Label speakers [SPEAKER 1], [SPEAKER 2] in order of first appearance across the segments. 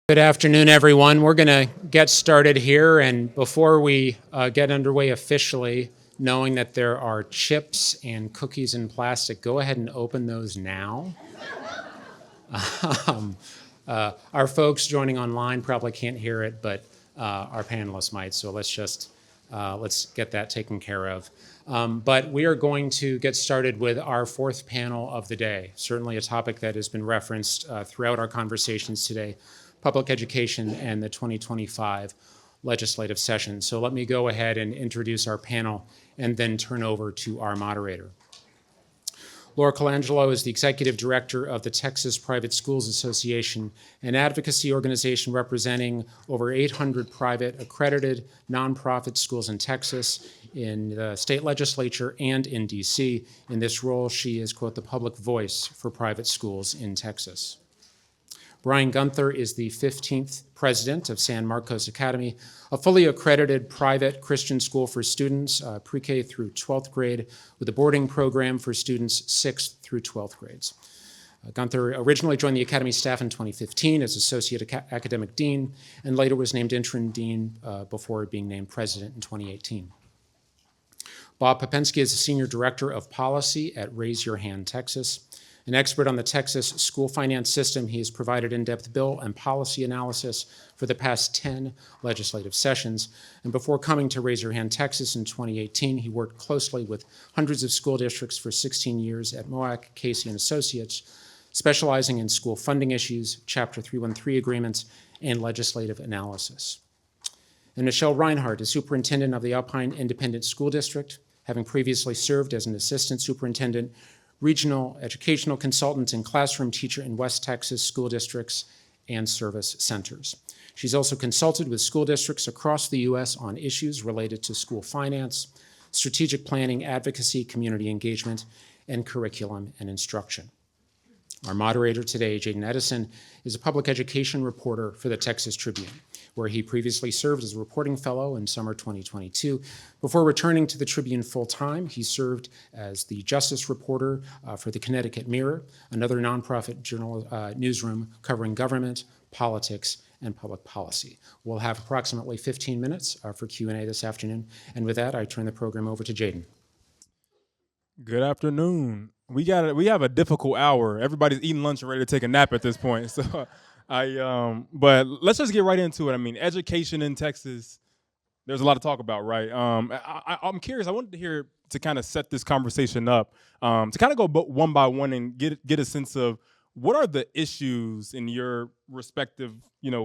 [SPEAKER 1] Good afternoon, everyone. We're going to get started here, and before we get underway officially, knowing that there are chips and cookies in plastic, go ahead and open those now. Our folks joining online probably can't hear it, but our panelists might, so let's get that taken care of. But we are going to get started with our fourth panel of the day, certainly a topic that has been referenced throughout our conversations today: public education and the 2025 legislative session. So let me go ahead and introduce our panel and then turn over to our moderator. Laura Colangelo is the Executive Director of the Texas Private Schools Association, an advocacy organization representing over 800 private accredited nonprofit schools in Texas, in the state legislature, and in DC. In this role, she is, quote, the public voice for private schools in Texas. Brian Gunther is the 15th president of San Marcos Academy, a fully accredited private Christian school for students pre-K through 12th grade, with a boarding program for students 6th through 12th grades. Gunther originally joined the Academy staff in 2015 as Associate Academic Dean, and later was named Interim Dean before being named President in 2018. Bob Popensky is the Senior Director of Policy at Raise Your Hand, Texas. An expert on the Texas school finance system, he has provided in-depth bill and policy analysis for the past 10 legislative sessions. And before coming to Raise Your Hand, Texas in 2018, he worked closely with hundreds of school districts for 16 years at Moak, Casey & Associates, specializing in school funding issues, Chapter 313 agreements, and legislative analysis. And Michelle Reinhardt is superintendent of the Alpine Independent School District, having previously served as an assistant superintendent, regional educational consultant, and classroom teacher in West Texas school districts and service centers. She's also consulted with school districts across the U.S. on issues related to school finance, strategic planning, advocacy, community engagement, and curriculum and instruction. Our moderator today, Jaden Edison, is a public education reporter for the Texas Tribune, where he previously served as a reporting fellow in summer 2022. Before returning to the Tribune full-time, he served as the justice reporter for the Connecticut Mirror, another nonprofit journal newsroom covering government, politics, and public policy. We'll have approximately 15 minutes for Q&A this afternoon. And with that, I turn the program over to Jaden.
[SPEAKER 2] Good afternoon. We have a difficult hour. Everybody's eating lunch and ready to take a nap at this point. So but let's just get right into it. I mean, education in Texas, there's a lot to talk about, right? I'm curious. I wanted to hear, to kind of set this conversation up, to kind of go one by one and get a sense of what are the issues in your respective,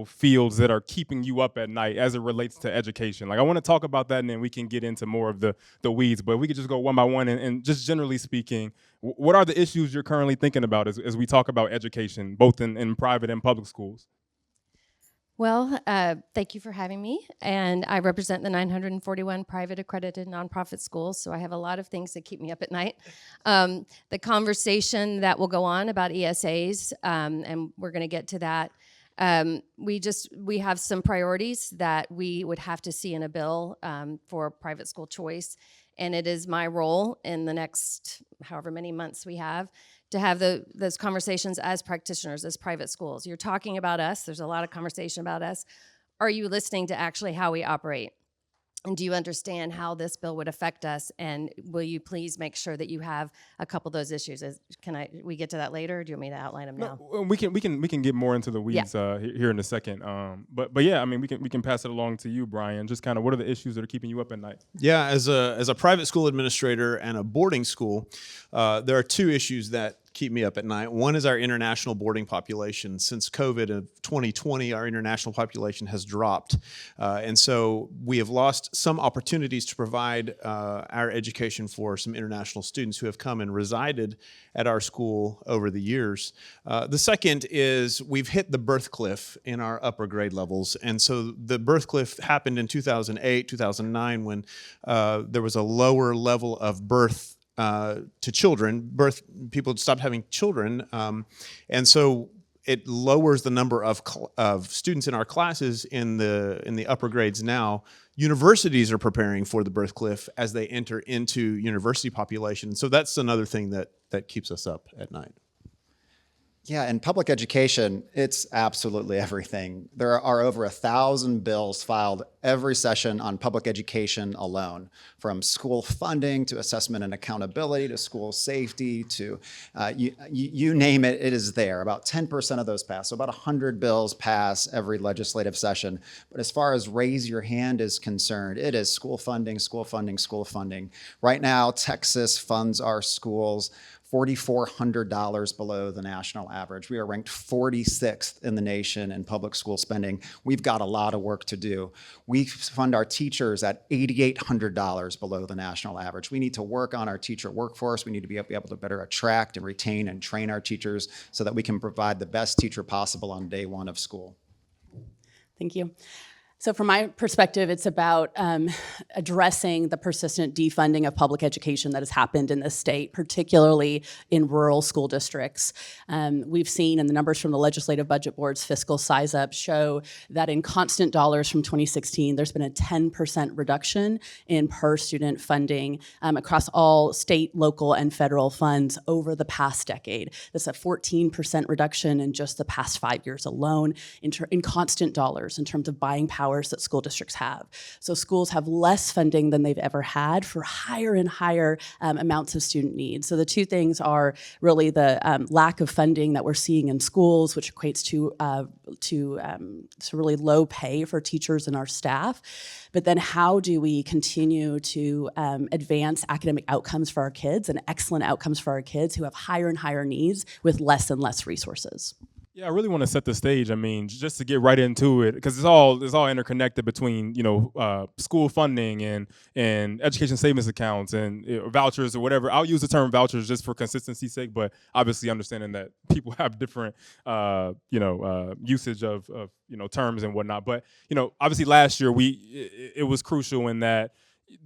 [SPEAKER 2] fields that are keeping you up at night as it relates to education. Like, I want to talk about that, and then we can get into more of the weeds. But we could just go one by one, and just generally speaking, what are the issues you're currently thinking about as we talk about education, both in private and public schools?
[SPEAKER 3] Well, thank you for having me, and I represent the 941 private accredited nonprofit schools, so I have a lot of things that keep me up at night. The conversation that will go on about ESAs, and we're going to get to that. We have some priorities that we would have to see in a bill for private school choice, and it is my role in the next however many months we have to have those conversations as practitioners, as private schools. You're talking about us. There's a lot of conversation about us. Are you listening to actually how we operate? And do you understand how this bill would affect us? And will you please make sure that you have a couple of those issues? We get to that later, or do you want me to outline them now?
[SPEAKER 2] No, we can get more into the weeds here in a second. But yeah, I mean, we can pass it along to you, Brian. Just kind of, what are the issues that are keeping you up at night?
[SPEAKER 4] Yeah, as a private school administrator and a boarding school, there are two issues that keep me up at night. One is our international boarding population. Since COVID of 2020, our international population has dropped. And so we have lost some opportunities to provide our education for some international students who have come and resided at our school over the years. The second is we've hit the birth cliff in our upper grade levels. And so the birth cliff happened in 2008, 2009, when there was a lower level of birth to children. People stopped having children, and so it lowers the number of students in our classes in the upper grades now. Universities are preparing for the birth cliff as they enter into university population. So that's another thing that keeps us up at night.
[SPEAKER 5] Yeah, in public education, it's absolutely everything. There are over 1,000 bills filed every session on public education alone, from school funding to assessment and accountability to school safety to you name it, it is there. About 10% of those pass, so about 100 bills pass every legislative session. But as far as raise your hand is concerned, it is school funding, school funding, school funding. Right now, Texas funds our schools $4,400 below the national average. We are ranked 46th in the nation in public school spending. We've got a lot of work to do. We fund our teachers at $8,800 below the national average. We need to work on our teacher workforce. We need to be able to better attract and retain and train our teachers so that we can provide the best teacher possible on day one of school.
[SPEAKER 6] Thank you. So from my perspective, it's about addressing the persistent defunding of public education that has happened in this state, particularly in rural school districts. We've seen, and the numbers from the Legislative Budget Board's fiscal size up show that in constant dollars from 2016, there's been a 10% reduction in per student funding across all state, local, and federal funds over the past decade. That's a 14% reduction in just the past 5 years alone in constant dollars in terms of buying power that school districts have. So schools have less funding than they've ever had for higher and higher amounts of student needs. So the two things are really the lack of funding that we're seeing in schools, which equates to really low pay for teachers and our staff. But then how do we continue to advance academic outcomes for our kids and excellent outcomes for our kids who have higher and higher needs with less and less resources?
[SPEAKER 2] Yeah, I really want to set the stage. I mean, just to get right into it, because it's all interconnected between school funding and education savings accounts and vouchers or whatever. I'll use the term vouchers just for consistency's sake, but obviously understanding that people have different usage of terms and whatnot. But obviously last year it was crucial in that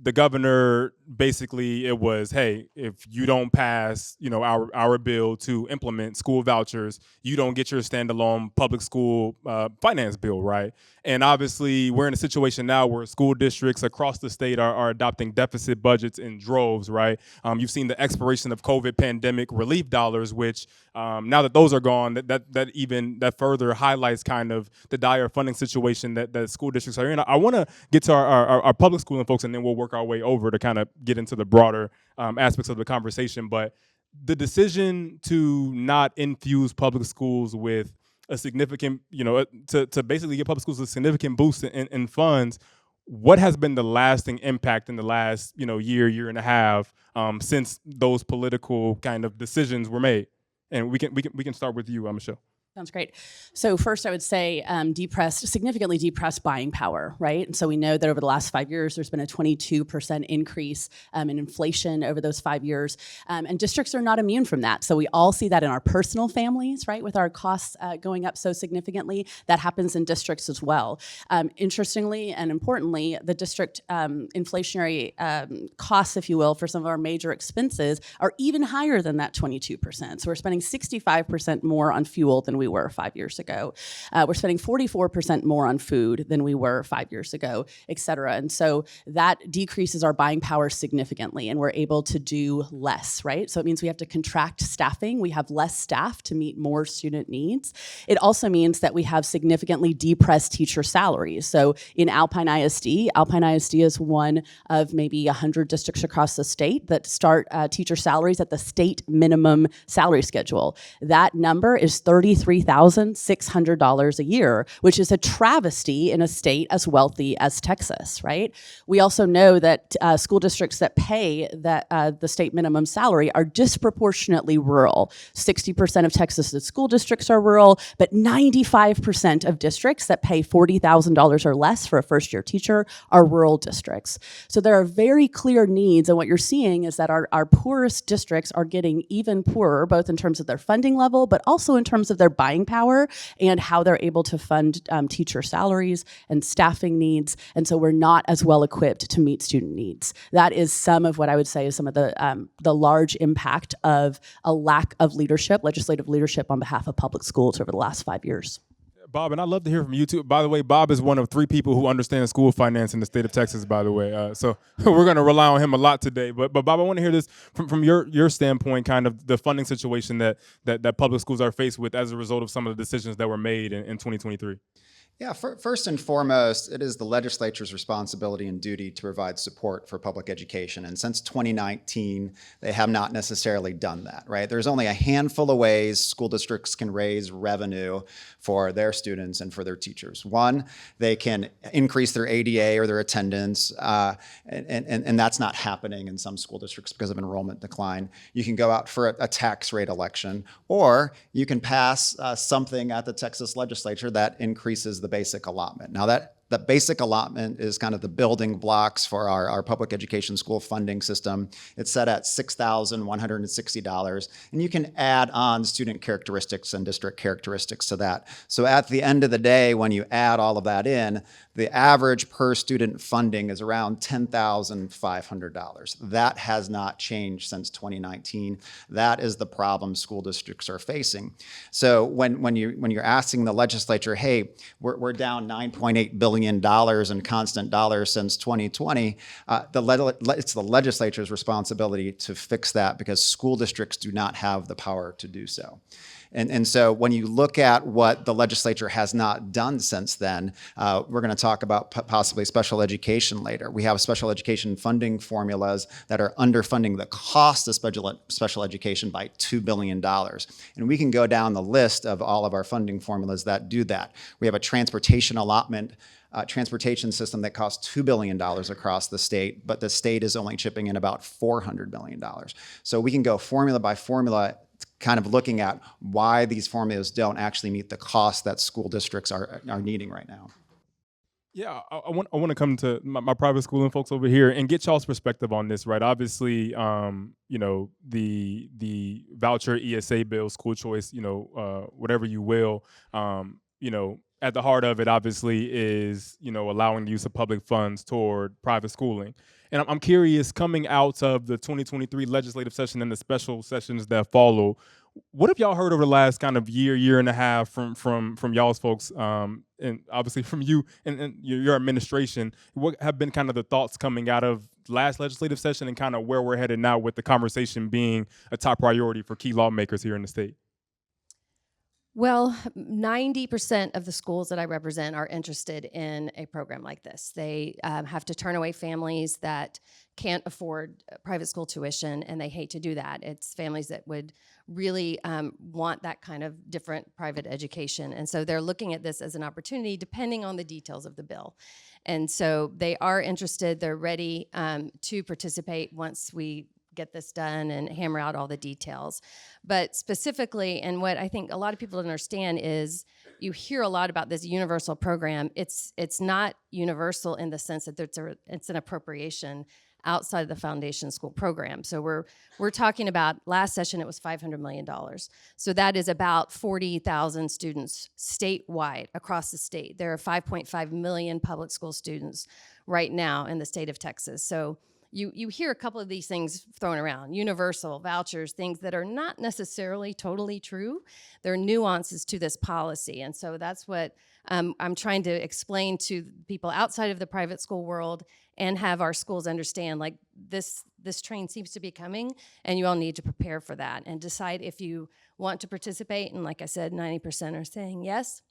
[SPEAKER 2] the governor basically, it was, hey, if you don't pass, our bill to implement school vouchers, you don't get your standalone public school finance bill, right? And obviously, we're in a situation now where school districts across the state are adopting deficit budgets in droves, right? You've seen the expiration of COVID pandemic relief dollars, which now that those are gone, that further highlights kind of the dire funding situation that school districts are in. I want to get to our public schooling folks, and then we'll work our way over to kind of get into the broader aspects of the conversation. But the decision to not infuse public schools with a significant, to basically give public schools a significant boost in funds, what has been the lasting impact in the last, year and a half since those political kind of decisions were made? And we can start with you, Michelle.
[SPEAKER 6] Sounds great. So first I would say significantly depressed buying power, right? And so we know that over the last 5 years, there's been a 22% increase in inflation over those 5 years. And districts are not immune from that. So we all see that in our personal families, right? With our costs going up so significantly, that happens in districts as well. Interestingly and importantly, the district inflationary costs, if you will, for some of our major expenses are even higher than that 22%. So we're spending 65% more on fuel than we were 5 years ago. We're spending 44% more on food than we were 5 years ago, et cetera. And so that decreases our buying power significantly, and we're able to do less, right? So it means we have to contract staffing. We have less staff to meet more student needs. It also means that we have significantly depressed teacher salaries. So in Alpine ISD is one of maybe 100 districts across the state that start teacher salaries at the state minimum salary schedule. That number is $33,600 a year, which is a travesty in a state as wealthy as Texas, right? We also know that school districts that pay the state minimum salary are disproportionately rural. 60% of Texas's school districts are rural, but 95% of districts that pay $40,000 or less for a first-year teacher are rural districts. So there are very clear needs, and what you're seeing is that our poorest districts are getting even poorer, both in terms of their funding level, but also in terms of their buying power and how they're able to fund teacher salaries and staffing needs. And so we're not as well equipped to meet student needs. That is some of what I would say is some of the large impact of a lack of leadership, legislative leadership on behalf of public schools over the last 5 years.
[SPEAKER 2] Bob, and I'd love to hear from you too. By the way, Bob is one of 3 people who understand school finance in the state of Texas, by the way. So we're going to rely on him a lot today. But Bob, I want to hear this from your standpoint, kind of the funding situation that public schools are faced with as a result of some of the decisions that were made in 2023.
[SPEAKER 5] Yeah, first and foremost, it is the legislature's responsibility and duty to provide support for public education. And since 2019, they have not necessarily done that, right? There's only a handful of ways school districts can raise revenue for their students and for their teachers. One, they can increase their ADA or their attendance, and that's not happening in some school districts because of enrollment decline. You can go out for a tax rate election, or you can pass something at the Texas legislature that increases the basic allotment. Now that basic allotment is kind of the building blocks for our public education school funding system. It's set at $6,160, and you can add on student characteristics and district characteristics to that. So at the end of the day, when you add all of that in, the average per student funding is around $10,500. That has not changed since 2019. That is the problem school districts are facing. So when you're asking the legislature, hey, we're down $9.8 billion in constant dollars since 2020, it's the legislature's responsibility to fix that because school districts do not have the power to do so. And so when you look at what the legislature has not done since then, we're going to talk about possibly special education later. We have special education funding formulas that are underfunding the cost of special education by $2 billion. And we can go down the list of all of our funding formulas that do that. We have a transportation allotment transportation system that costs $2 billion across the state, but the state is only chipping in about $400 million. So we can go formula by formula, kind of looking at why these formulas don't actually meet the cost that school districts are needing right now.
[SPEAKER 2] Yeah, I want to come to my private schooling folks over here and get y'all's perspective on this, right? Obviously, the voucher ESA bill, school choice, whatever you will, at the heart of it, obviously, is allowing the use of public funds toward private schooling. And I'm curious, coming out of the 2023 legislative session and the special sessions that follow, what have y'all heard over the last kind of year and a half from y'all's folks, and obviously from you and your administration? What have been kind of the thoughts coming out of last legislative session and kind of where we're headed now with the conversation being a top priority for key lawmakers here in the state?
[SPEAKER 3] Well, 90% of the schools that I represent are interested in a program like this. They have to turn away families that can't afford private school tuition, and they hate to do that. It's families that would really want that kind of different private education. And so they're looking at this as an opportunity depending on the details of the bill. And so they are interested, they're ready to participate once we get this done and hammer out all the details. But specifically, and what I think a lot of people don't understand is you hear a lot about this universal program. It's not universal in the sense that it's an appropriation outside of the foundation school program. So we're talking about, last session it was $500 million. So that is about 40,000 students statewide across the state. There are 5.5 million public school students right now in the state of Texas. So you hear a couple of these things thrown around, universal, vouchers, things that are not necessarily totally true. There are nuances to this policy. And so that's what I'm trying to explain to people outside of the private school world and have our schools understand, like, this train seems to be coming and you all need to prepare for that and decide if you want to participate. And like I said, 90% are saying yes.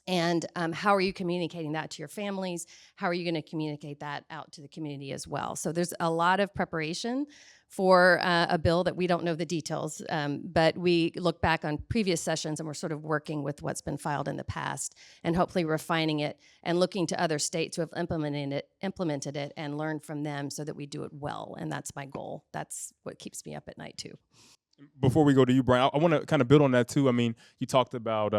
[SPEAKER 3] And how are you communicating that to your families? How are you going to communicate that out to the community as well? So there's a lot of preparation for a bill that we don't know the details, but we look back on previous sessions and we're sort of working with what's been filed in the past and hopefully refining it and looking to other states who have implemented it and learn from them so that we do it well. And that's my goal. That's what keeps me up at night too.
[SPEAKER 2] Before we go to you, Brian, I want to kind of build on that too. I mean, you talked about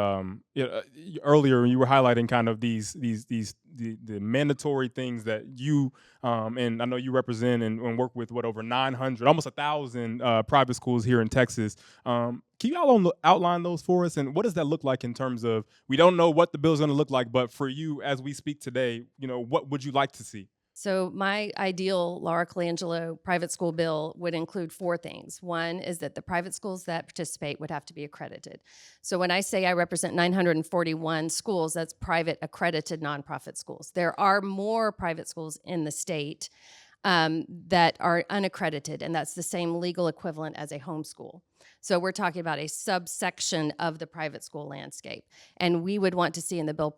[SPEAKER 2] earlier. You were highlighting kind of the mandatory things that you and I know you represent and work with over 900, almost 1,000 private schools here in Texas. Can you outline those for us, and what does that look like in terms of, we don't know what the bill is going to look like, but for you as we speak today, what would you like to see?
[SPEAKER 3] So my ideal Laura Colangelo private school bill would include 4 things. One is that the private schools that participate would have to be accredited. So when I say I represent 941 schools, that's private accredited nonprofit schools. There are more private schools in the state that are unaccredited, and that's the same legal equivalent as a homeschool. So we're talking about a subsection of the private school landscape. And we would want to see in the bill,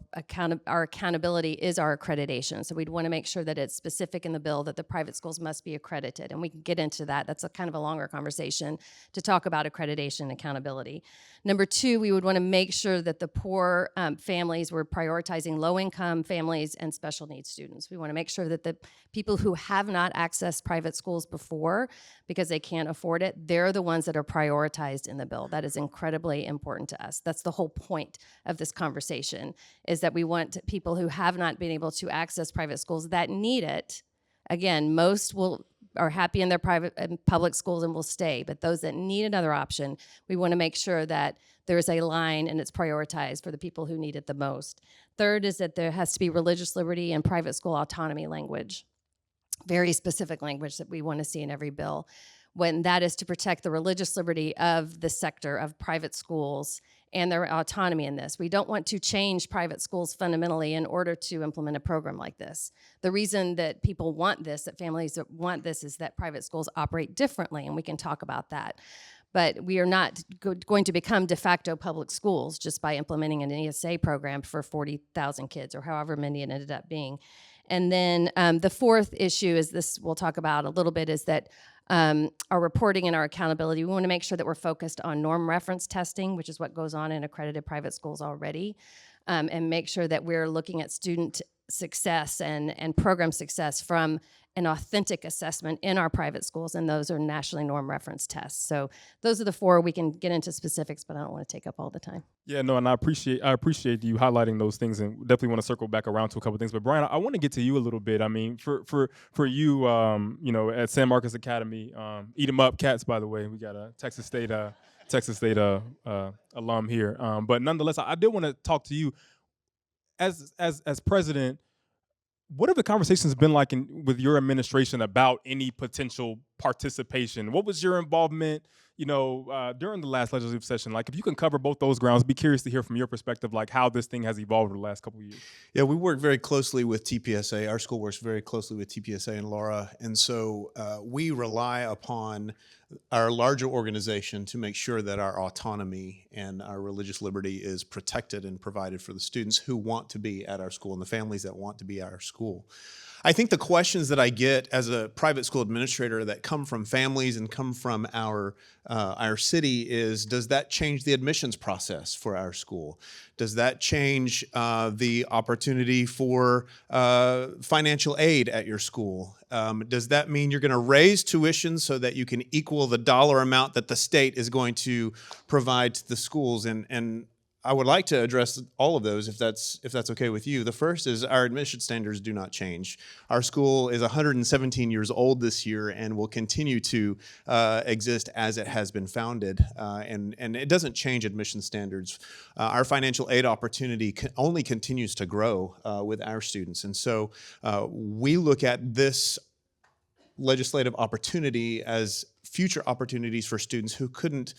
[SPEAKER 3] our accountability is our accreditation. So we'd want to make sure that it's specific in the bill that the private schools must be accredited. And we can get into that. That's a kind of a longer conversation to talk about accreditation and accountability. Number 2, we would want to make sure that the poor families, we're prioritizing low-income families and special needs students. We want to make sure that the people who have not accessed private schools before because they can't afford it, they're the ones that are prioritized in the bill. That is incredibly important to us. That's the whole point of this conversation, is that we want people who have not been able to access private schools that need it. Again, most are happy in their private and public schools and will stay, but those that need another option, we want to make sure that there's a line and it's prioritized for the people who need it the most. Third is that there has to be religious liberty and private school autonomy language, very specific language that we want to see in every bill, when that is to protect the religious liberty of the sector of private schools and their autonomy in this. We don't want to change private schools fundamentally in order to implement a program like this. The reason that people want this, that families want this, is that private schools operate differently, and we can talk about that. But we are not going to become de facto public schools just by implementing an ESA program for 40,000 kids or however many it ended up being. And then the 4th issue is this, we'll talk about a little bit, is that our reporting and our accountability. We want to make sure that we're focused on norm reference testing, which is what goes on in accredited private schools already, and make sure that we're looking at student success and program success from an authentic assessment in our private schools, and those are nationally norm reference tests. So those are the 4. We can get into specifics, but I don't want to take up all the time.
[SPEAKER 2] Yeah, no, and I appreciate you highlighting those things, and definitely want to circle back around to a couple of things. But Brian, I want to get to you a little bit. I mean, for you, at San Marcos Academy, eat 'em up cats. By the way, we got a Texas State alum here. But nonetheless, I did want to talk to you as president. What have the conversations been like with your administration about any potential participation? What was your involvement, during the last legislative session? Like, if you can cover both those grounds, be curious to hear from your perspective, like how this thing has evolved over the last couple of years.
[SPEAKER 4] Yeah, we work very closely with TPSA. Our school works very closely with TPSA and Laura. And so we rely upon our larger organization to make sure that our autonomy and our religious liberty is protected and provided for the students who want to be at our school and the families that want to be at our school. I think the questions that I get as a private school administrator that come from families and come from our city is, does that change the admissions process for our school? Does that change the opportunity for financial aid at your school? Does that mean you're going to raise tuition so that you can equal the dollar amount that the state is going to provide to the schools? And I would like to address all of those if that's okay with you. The first is our admission standards do not change. Our school is 117 years old this year and will continue to exist as it has been founded. And it doesn't change admission standards. Our financial aid opportunity only continues to grow with our students. And so we look at this legislative opportunity as future opportunities for students who couldn't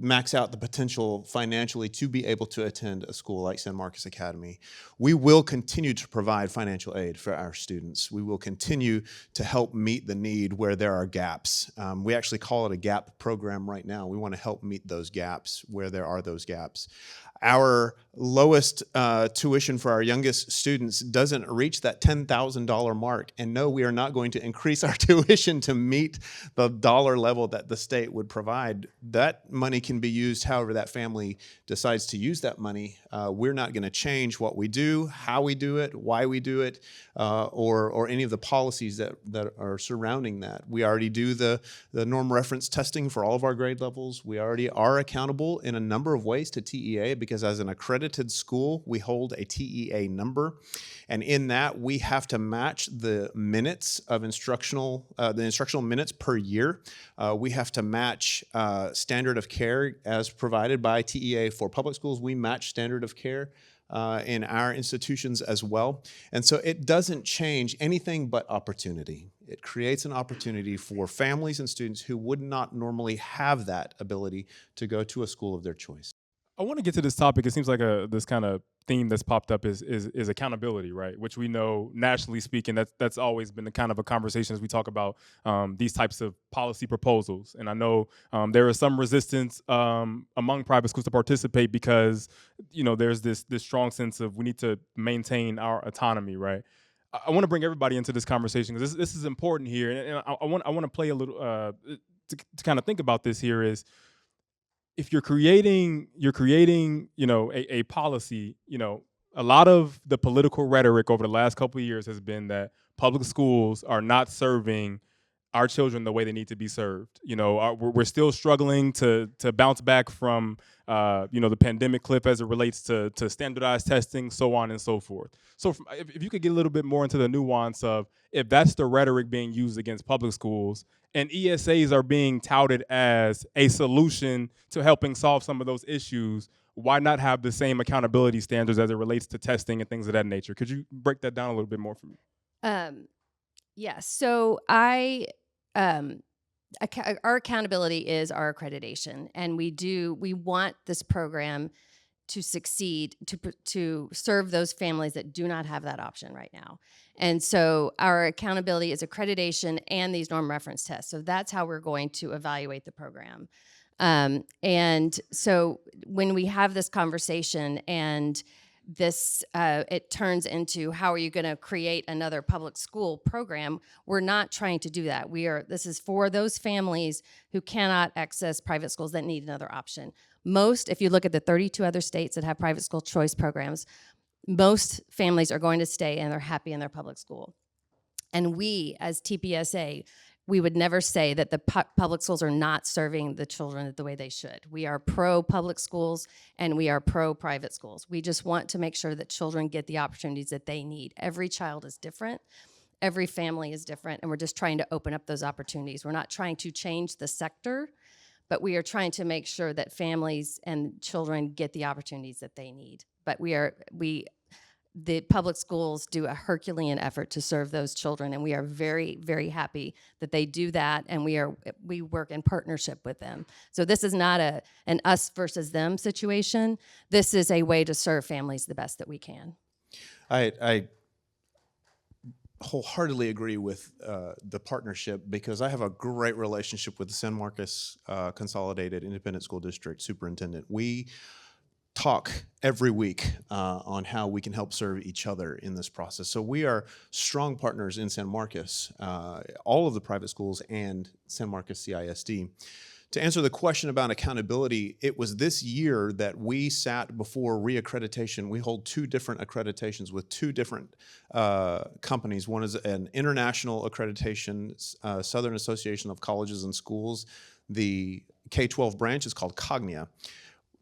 [SPEAKER 4] max out the potential financially to be able to attend a school like San Marcos Academy. We will continue to provide financial aid for our students. We will continue to help meet the need where there are gaps. We actually call it a gap program right now. We want to help meet those gaps where there are those gaps. Our lowest tuition for our youngest students doesn't reach that $10,000 mark. And no, we are not going to increase our tuition to meet the dollar level that the state would provide. That money can be used however that family decides to use that money. We're not going to change what we do, how we do it, why we do it, or any of the policies that are surrounding that. We already do the norm reference testing for all of our grade levels. We already are accountable in a number of ways to TEA because because as an accredited school, we hold a TEA number. And in that, we have to match the minutes of the instructional minutes per year. We have to match standard of care as provided by TEA for public schools. We match standard of care in our institutions as well. And so it doesn't change anything but opportunity. It creates an opportunity for families and students who would not normally have that ability to go to a school of their choice.
[SPEAKER 2] I want to get to this topic. It seems like this kind of theme that's popped up is accountability, right? Which we know, nationally speaking, that's always been the kind of a conversation as we talk about these types of policy proposals. And I know there is some resistance among private schools to participate because, there's this strong sense of we need to maintain our autonomy, right? I want to bring everybody into this conversation because this is important here, and I want to play a little to kind of think about this here is if you're creating a policy, a lot of the political rhetoric over the last couple of years has been that public schools are not serving our children the way they need to be served. We're still struggling to bounce back from the pandemic cliff as it relates to standardized testing, so on and so forth. So if you could get a little bit more into the nuance of if that's the rhetoric being used against public schools and ESAs are being touted as a solution to helping solve some of those issues, why not have the same accountability standards as it relates to testing and things of that nature? Could you break that down a little bit more for me?
[SPEAKER 3] Yes. So our accountability is our accreditation, and we want this program to succeed, to serve those families that do not have that option right now. And so our accountability is accreditation and these norm reference tests. So that's how we're going to evaluate the program. And so when we have this conversation and this it turns into how are you going to create another public school program, we're not trying to do that. This is for those families who cannot access private schools that need another option. If you look at the 32 other states that have private school choice programs, most families are going to stay and they're happy in their public school. And we, as TPSA, we would never say that the public schools are not serving the children the way they should. We are pro-public schools and we are pro-private schools. We just want to make sure that children get the opportunities that they need. Every child is different. Every family is different, and we're just trying to open up those opportunities. We're not trying to change the sector, but we are trying to make sure that families and children get the opportunities that they need. But the public schools do a Herculean effort to serve those children, and we are very, very happy that they do that, and we work in partnership with them. So this is not an us versus them situation. This is a way to serve families the best that we can.
[SPEAKER 4] I wholeheartedly agree with the partnership because I have a great relationship with the San Marcos Consolidated Independent School District Superintendent. We talk every week on how we can help serve each other in this process. So we are strong partners in San Marcos, all of the private schools and San Marcos CISD. To answer the question about accountability, it was this year that we sat before reaccreditation. We hold two different accreditations with two different companies. One is an international accreditation, Southern Association of Colleges and Schools. The K-12 branch is called Cognia.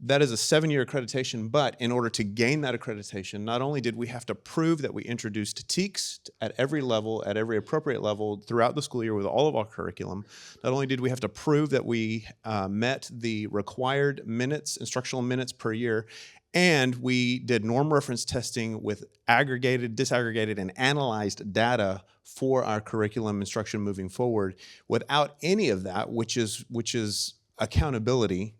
[SPEAKER 4] That is a 7-year accreditation, but in order to gain that accreditation, not only did we have to prove that we introduced TEKS at every level, at every appropriate level throughout the school year with all of our curriculum, not only did we have to prove that we met the required minutes, instructional minutes per year, and we did norm reference testing with aggregated, disaggregated, and analyzed data for our curriculum instruction moving forward. Without any of that, which is accountability,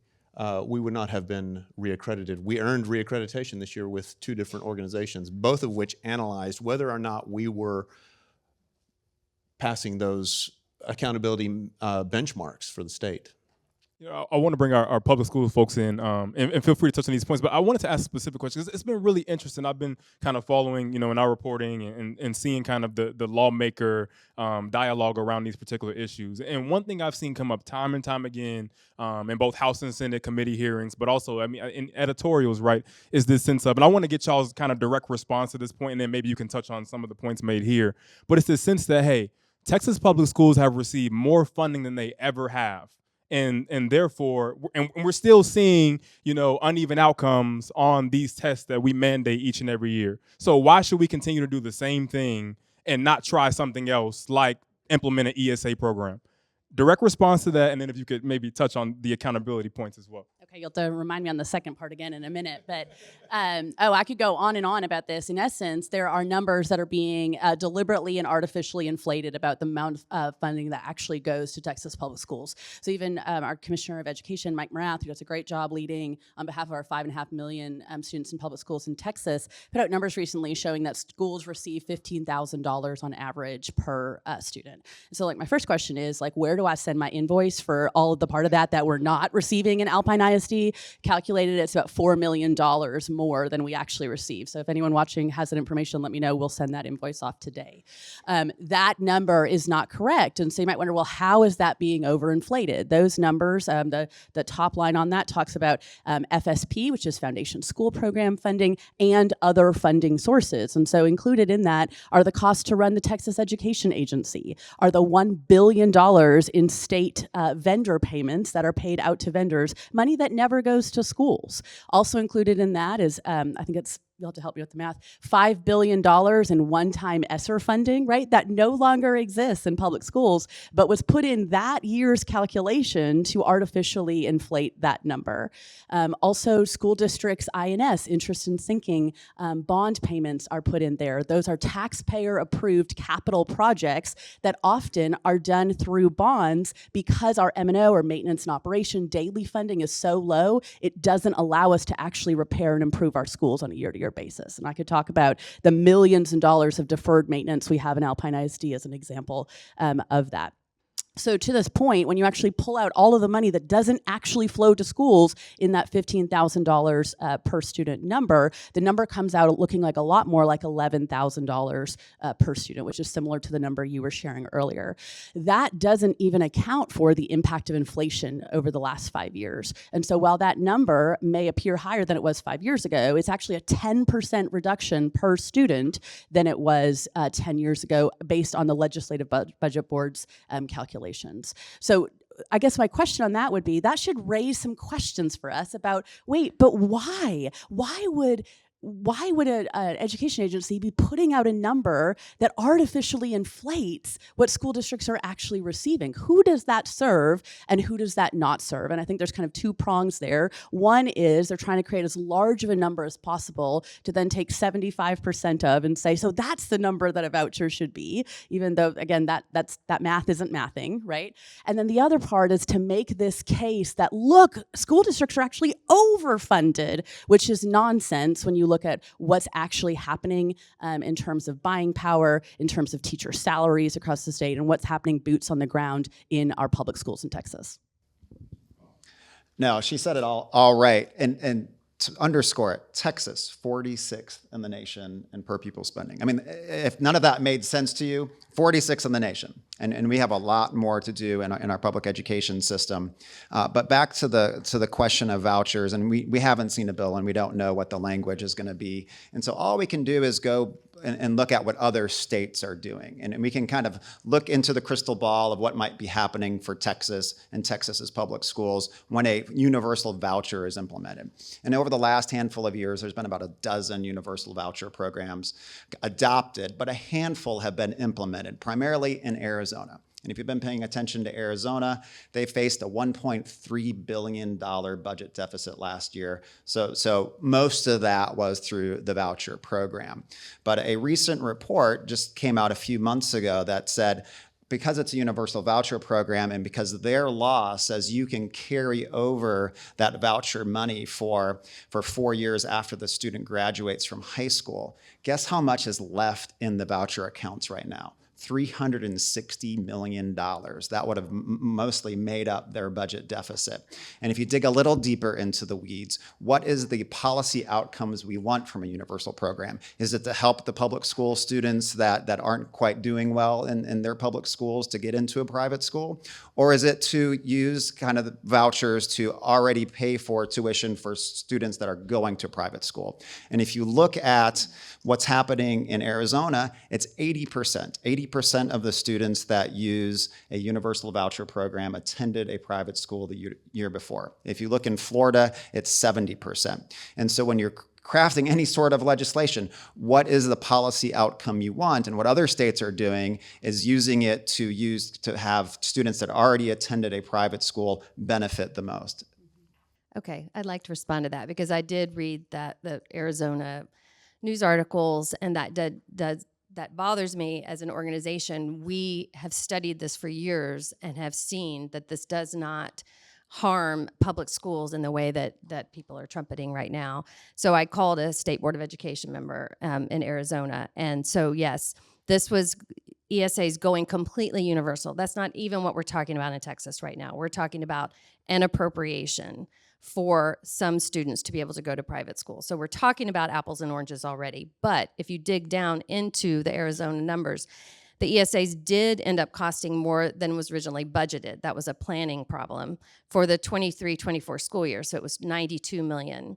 [SPEAKER 4] we would not have been reaccredited. We earned reaccreditation this year with two different organizations, both of which analyzed whether or not we were passing those accountability benchmarks for the state.
[SPEAKER 2] I want to bring our public school folks in, and feel free to touch on these points, but I wanted to ask specific questions. It's been really interesting. I've been kind of following, in our reporting and seeing kind of the lawmaker dialogue around these particular issues. And one thing I've seen come up time and time again in both House and Senate committee hearings, but also, in editorials, right, is this sense of, and I want to get y'all's kind of direct response to this point, and then maybe you can touch on some of the points made here, but it's this sense that, hey, Texas public schools have received more funding than they ever have. and therefore, and we're still seeing, uneven outcomes on these tests that we mandate each and every year. So why should we continue to do the same thing and not try something else, like implement an ESA program? Direct response to that, and then if you could maybe touch on the accountability points as well.
[SPEAKER 6] Okay, you'll have to remind me on the second part again in a minute. But, I could go on and on about this. In essence, there are numbers that are being deliberately and artificially inflated about the amount of funding that actually goes to Texas public schools. So even our Commissioner of Education, Mike Morath, who does a great job leading on behalf of our 5.5 million students in public schools in Texas, put out numbers recently showing that schools receive $15,000 on average per student. So like my first question is, like, where do I send my invoice for all of the part of that we're not receiving in Alpine ISD? Calculated it's about $4 million more than we actually receive. So if anyone watching has that information, let me know. We'll send that invoice off today. That number is not correct. And so you might wonder, well, how is that being overinflated? Those numbers, the top line on that talks about FSP, which is Foundation School Program funding, and other funding sources. And so included in that are the costs to run the Texas Education Agency, are the $1 billion in state vendor payments that are paid out to vendors, money that never goes to schools. Also included in that is, I think it's, you'll have to help me with the math, $5 billion in one-time ESSER funding, right? That no longer exists in public schools, but was put in that year's calculation to artificially inflate that number. Also, school districts' INS, interest in sinking, bond payments are put in there. Those are taxpayer-approved capital projects that often are done through bonds because our M&O, or maintenance and operation, daily funding is so low, it doesn't allow us to actually repair and improve our schools on a year-to-year basis. And I could talk about the millions and dollars of deferred maintenance we have in Alpine ISD as an example of that. So to this point, when you actually pull out all of the money that doesn't actually flow to schools in that $15,000 per student number, the number comes out looking like a lot more like $11,000 per student, which is similar to the number you were sharing earlier. That doesn't even account for the impact of inflation over the last 5 years. And so while that number may appear higher than it was 5 years ago, it's actually a 10% reduction per student than it was 10 years ago based on the Legislative Budget Board's calculation. So I guess my question on that would be, that should raise some questions for us about, wait, but why? Why would an education agency be putting out a number that artificially inflates what school districts are actually receiving? Who does that serve and who does that not serve? And I think there's kind of two prongs there. One is they're trying to create as large of a number as possible to then take 75% of and say, so that's the number that a voucher should be, even though, again, that math isn't mathing, right? And then the other part is to make this case that, look, school districts are actually overfunded, which is nonsense when you look at what's actually happening in terms of buying power, in terms of teacher salaries across the state, and what's happening boots on the ground in our public schools in Texas.
[SPEAKER 5] No, she said it all right. And to underscore it, Texas, 46th in the nation in per pupil spending. I mean, if none of that made sense to you, 46th in the nation. And we have a lot more to do in our public education system. But back to the question of vouchers, and we haven't seen a bill and we don't know what the language is going to be. And so all we can do is go and look at what other states are doing. And we can kind of look into the crystal ball of what might be happening for Texas and Texas's public schools when a universal voucher is implemented. And over the last handful of years, there's been about a dozen universal voucher programs adopted, but a handful have been implemented, primarily in Arizona. And if you've been paying attention to Arizona, they faced a $1.3 billion budget deficit last year. So most of that was through the voucher program. But a recent report just came out a few months ago that said, because it's a universal voucher program and because their law says you can carry over that voucher money for 4 years after the student graduates from high school, guess how much is left in the voucher accounts right now? $360 million. That would have mostly made up their budget deficit. And if you dig a little deeper into the weeds, what is the policy outcomes we want from a universal program? Is it to help the public school students that aren't quite doing well in their public schools to get into a private school? Or is it to use kind of the vouchers to already pay for tuition for students that are going to private school? And if you look at what's happening in Arizona, it's 80%. 80% of the students that use a universal voucher program attended a private school the year before. If you look in Florida, it's 70%. And so when you're crafting any sort of legislation, what is the policy outcome you want? And what other states are doing is using it to have students that already attended a private school benefit the most.
[SPEAKER 3] Okay, I'd like to respond to that because I did read the Arizona news articles, and that bothers me as an organization. We have studied this for years and have seen that this does not harm public schools in the way that people are trumpeting right now. So I called a state board of education member in Arizona, and so yes, this was ESA's going completely universal. That's not even what we're talking about in Texas right now. We're talking about an appropriation for some students to be able to go to private school. So we're talking about apples and oranges already. But if you dig down into the Arizona numbers, the ESAs did end up costing more than was originally budgeted. That was a planning problem for the 23-24 school year. So it was $92 million.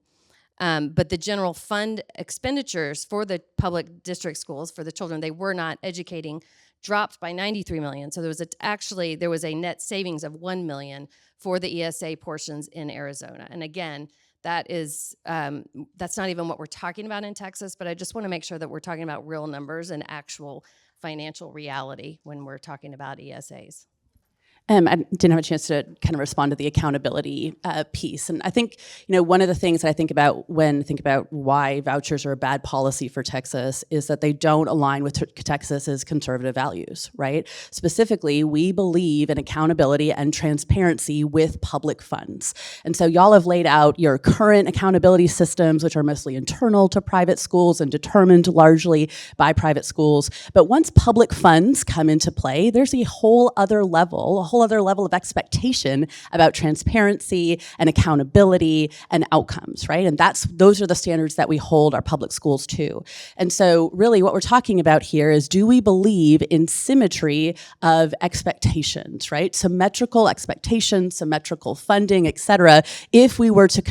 [SPEAKER 3] But the general fund expenditures for the public district schools for the children they were not educating dropped by $93 million. So there was a net savings of $1 million for the ESA portions in Arizona. And again, that's not even what we're talking about in Texas, but I just want to make sure that we're talking about real numbers and actual financial reality when we're talking about ESAs.
[SPEAKER 6] I didn't have a chance to kind of respond to the accountability piece. And I think, one of the things that I think about when I think about why vouchers are a bad policy for Texas is that they don't align with Texas's conservative values, right? Specifically, we believe in accountability and transparency with public funds. And so y'all have laid out your current accountability systems, which are mostly internal to private schools and determined largely by private schools. But once public funds come into play, there's a whole other level of expectation about transparency and accountability and outcomes, right? And those are the standards that we hold our public schools to. And so really what we're talking about here is, do we believe in symmetry of expectations, right? Symmetrical expectations, symmetrical funding, et cetera, if we were to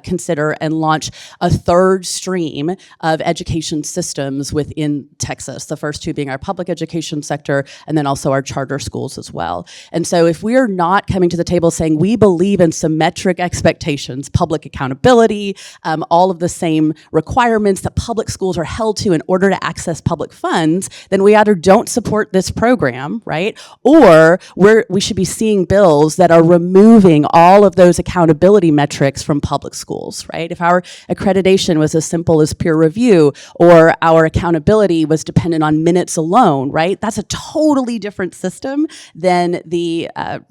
[SPEAKER 6] consider and launch a third stream of education systems within Texas, the first two being our public education sector and then also our charter schools as well. And so if we're not coming to the table saying we believe in symmetric expectations, public accountability, all of the same requirements that public schools are held to in order to access public funds, then we either don't support this program, right? Or we should be seeing bills that are removing all of those accountability metrics from public schools, right? If our accreditation was as simple as peer review or our accountability was dependent on minutes alone, right? That's a totally different system than the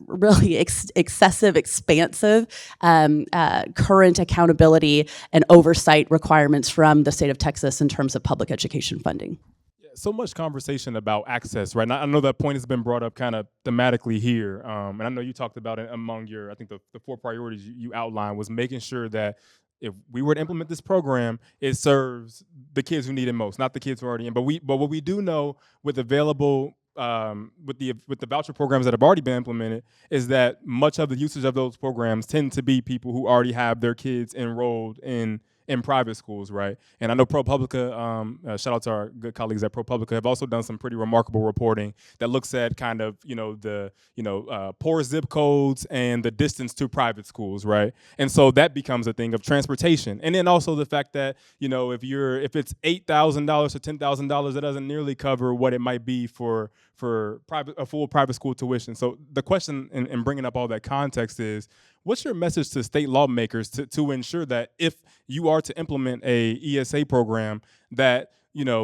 [SPEAKER 6] really excessive, expansive current accountability and oversight requirements from the state of Texas in terms of public education funding.
[SPEAKER 2] So much conversation about access, right? And I know that point has been brought up kind of thematically here. And I know you talked about it among I think the 4 priorities you outlined was making sure that if we were to implement this program, it serves the kids who need it most, not the kids who are already in. But what we do know with available with the voucher programs that have already been implemented is that much of the usage of those programs tend to be people who already have their kids enrolled in private schools, right? And I know ProPublica, shout out to our good colleagues at ProPublica, have also done some pretty remarkable reporting that looks at kind of, the poor zip codes and the distance to private schools, right? And so that becomes a thing of transportation. And then also the fact that, if it's $8,000 or $10,000, that doesn't nearly cover what it might be for a full private school tuition. So the question in bringing up all that context is, what's your message to state lawmakers to ensure that if you are to implement a ESA program, that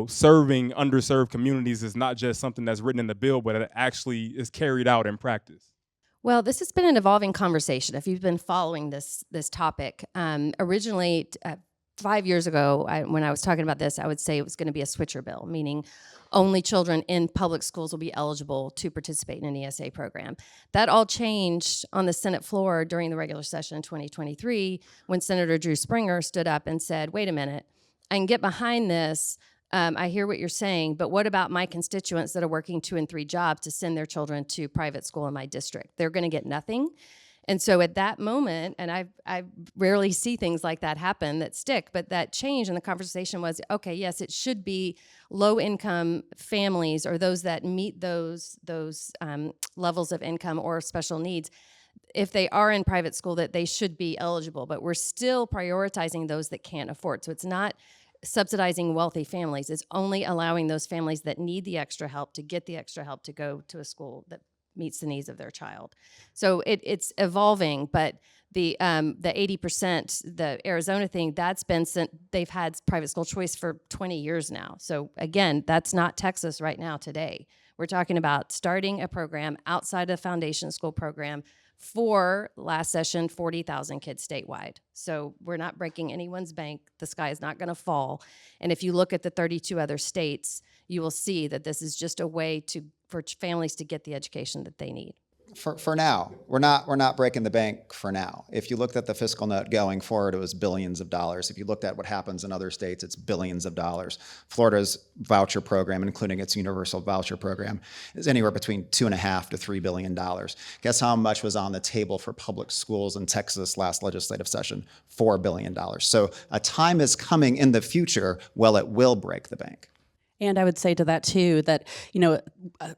[SPEAKER 2] serving underserved communities is not just something that's written in the bill, but it actually is carried out in practice?
[SPEAKER 3] Well, this has been an evolving conversation. If you've been following this topic, originally 5 years ago, when I was talking about this, I would say it was going to be a switcher bill, meaning only children in public schools will be eligible to participate in an ESA program. That all changed on the Senate floor during the regular session in 2023 when Senator Drew Springer stood up and said, wait a minute, I can get behind this. I hear what you're saying, but what about my constituents that are working 2 and 3 jobs to send their children to private school in my district? They're going to get nothing. And so at that moment, and I rarely see things like that happen that stick, but that change in the conversation was, okay, yes, it should be low-income families or those that meet those levels of income or special needs. If they are in private school, that they should be eligible, but we're still prioritizing those that can't afford. So it's not subsidizing wealthy families. It's only allowing those families that need the extra help to get the extra help to go to a school that meets the needs of their child. So it's evolving, but the 80%, the Arizona thing, that's been they've had private school choice for 20 years now. So again, that's not Texas right now today. We're talking about starting a program outside of the foundation school program for last session, 40,000 kids statewide. So we're not breaking anyone's bank. The sky is not going to fall. And if you look at the 32 other states, you will see that this is just a way for families to get the education that they need.
[SPEAKER 5] For now, we're not breaking the bank for now. If you looked at the fiscal note going forward, it was billions of dollars. If you looked at what happens in other states, it's billions of dollars. Florida's voucher program, including its universal voucher program, is anywhere between $2.5 to $3 billion. Guess how much was on the table for public schools in Texas last legislative session? $4 billion. So a time is coming in the future, well, it will break the bank.
[SPEAKER 6] And I would say to that too that,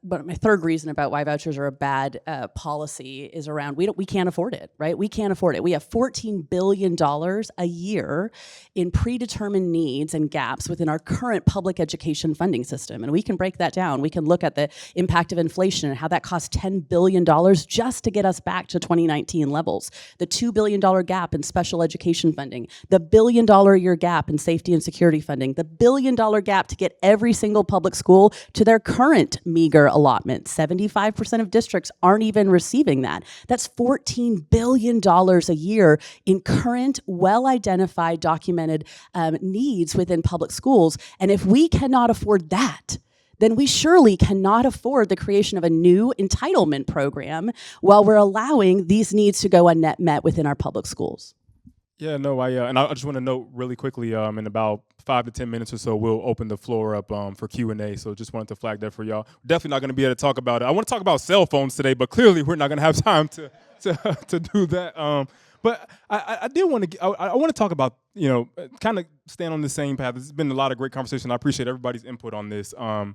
[SPEAKER 6] but my third reason about why vouchers are a bad policy is around we can't afford it, right? We can't afford it. We have $14 billion a year in predetermined needs and gaps within our current public education funding system. And we can break that down. We can look at the impact of inflation and how that costs $10 billion just to get us back to 2019 levels. The $2 billion gap in special education funding, the $1 billion a year gap in safety and security funding, the $1 billion gap to get every single public school to their current meager allotment. 75% of districts aren't even receiving that. That's $14 billion a year in current, well-identified, documented needs within public schools. And if we cannot afford that, then we surely cannot afford the creation of a new entitlement program while we're allowing these needs to go unmet within our public schools.
[SPEAKER 2] Yeah, no, and I just want to note really quickly, in about 5 to 10 minutes or so, we'll open the floor up for Q&A. So just wanted to flag that for y'all. Definitely not going to be able to talk about it. I want to talk about cell phones today, but clearly we're not going to have time to do that. But I did want to I want to talk about, kind of stand on the same path. There's been a lot of great conversation. I appreciate everybody's input on this. The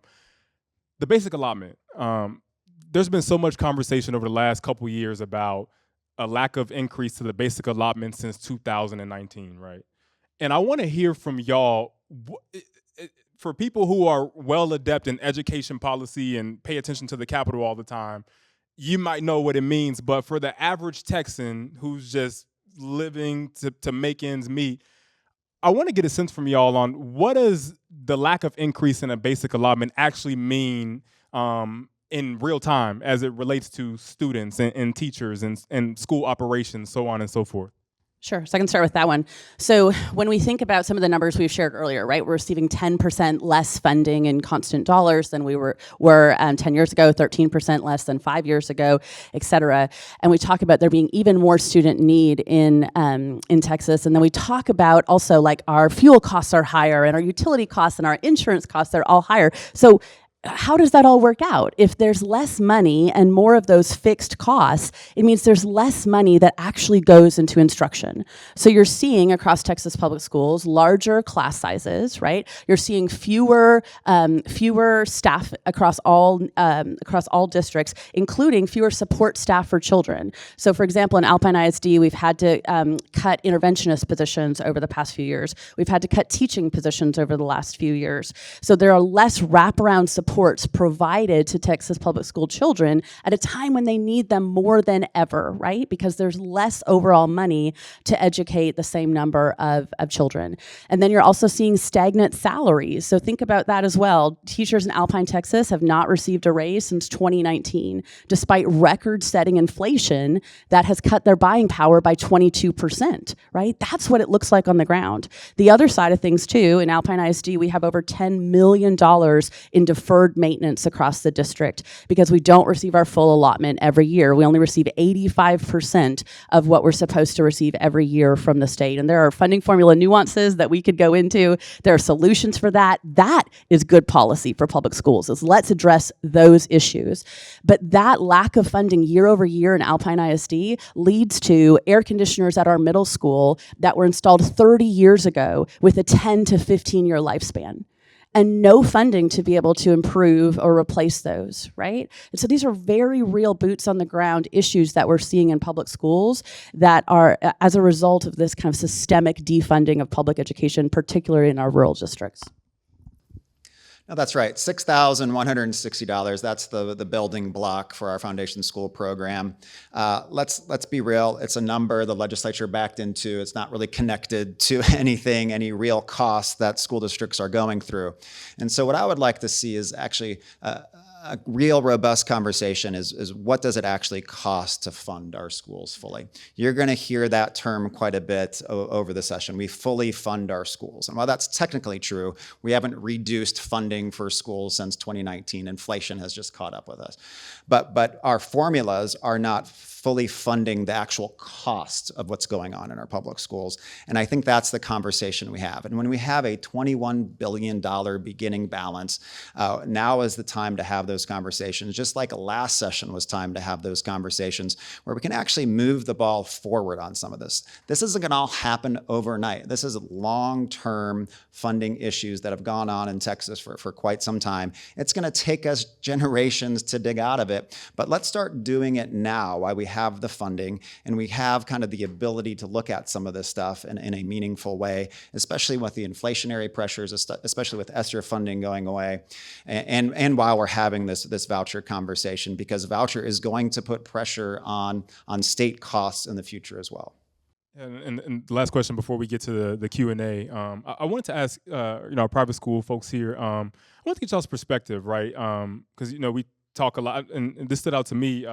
[SPEAKER 2] basic allotment. There's been so much conversation over the last couple years about a lack of increase to the basic allotment since 2019, right? And I want to hear from y'all, for people who are well adept in education policy and pay attention to the Capitol all the time, you might know what it means, but for the average Texan who's just living to make ends meet, I want to get a sense from y'all on what does the lack of increase in a basic allotment actually mean in real time as it relates to students and teachers and school operations, so on and so forth?
[SPEAKER 6] Sure, so I can start with that one. So when we think about some of the numbers we've shared earlier, right, we're receiving 10% less funding in constant dollars than we were 10 years ago, 13% less than 5 years ago, et cetera. And we talk about there being even more student need in Texas. And then we talk about also like our fuel costs are higher and our utility costs and our insurance costs, they're all higher. So how does that all work out? If there's less money and more of those fixed costs, it means there's less money that actually goes into instruction. So you're seeing across Texas public schools larger class sizes, right? You're seeing fewer staff across all districts, including fewer support staff for children. So for example, in Alpine ISD, we've had to cut interventionist positions over the past few years. We've had to cut teaching positions over the last few years. So there are less wraparound supports provided to Texas public school children at a time when they need them more than ever, right? Because there's less overall money to educate the same number of children. And then you're also seeing stagnant salaries. So think about that as well. Teachers in Alpine, Texas have not received a raise since 2019, despite record-setting inflation that has cut their buying power by 22%, right? That's what it looks like on the ground. The other side of things too, in Alpine ISD, we have over $10 million in deferred deferred maintenance across the district because we don't receive our full allotment every year. We only receive 85% of what we're supposed to receive every year from the state. And there are funding formula nuances that we could go into. There are solutions for that. That is good policy for public schools, is let's address those issues. But that lack of funding year over year in Alpine ISD leads to air conditioners at our middle school that were installed 30 years ago with a 10 to 15 year lifespan, and no funding to be able to improve or replace those, right? And so these are very real boots on the ground issues that we're seeing in public schools that are as a result of this kind of systemic defunding of public education, particularly in our rural districts.
[SPEAKER 5] No, that's right. $6,160. That's the building block for our foundation school program. Let's be real. It's a number the legislature backed into. It's not really connected to anything, any real costs that school districts are going through. And so what I would like to see is actually a real robust conversation is what does it actually cost to fund our schools fully? You're going to hear that term quite a bit over the session. We fully fund our schools. And while that's technically true, we haven't reduced funding for schools since 2019. Inflation has just caught up with us. But our formulas are not fully funding the actual cost of what's going on in our public schools. And I think that's the conversation we have. And when we have a $21 billion beginning balance, now is the time to have those conversations, just like last session was time to have those conversations where we can actually move the ball forward on some of this. This isn't going to all happen overnight. This is long-term funding issues that have gone on in Texas for quite some time. It's going to take us generations to dig out of it, but let's start doing it now while we have the funding and we have kind of the ability to look at some of this stuff in a meaningful way, especially with the inflationary pressures, especially with ESSER funding going away, and while we're having this voucher conversation, because voucher is going to put pressure on state costs in the future as well.
[SPEAKER 2] And the last question before we get to the Q&A, I wanted to ask our private school folks here, I want to get y'all's perspective, right? Because we talk a lot, and this stood out to me.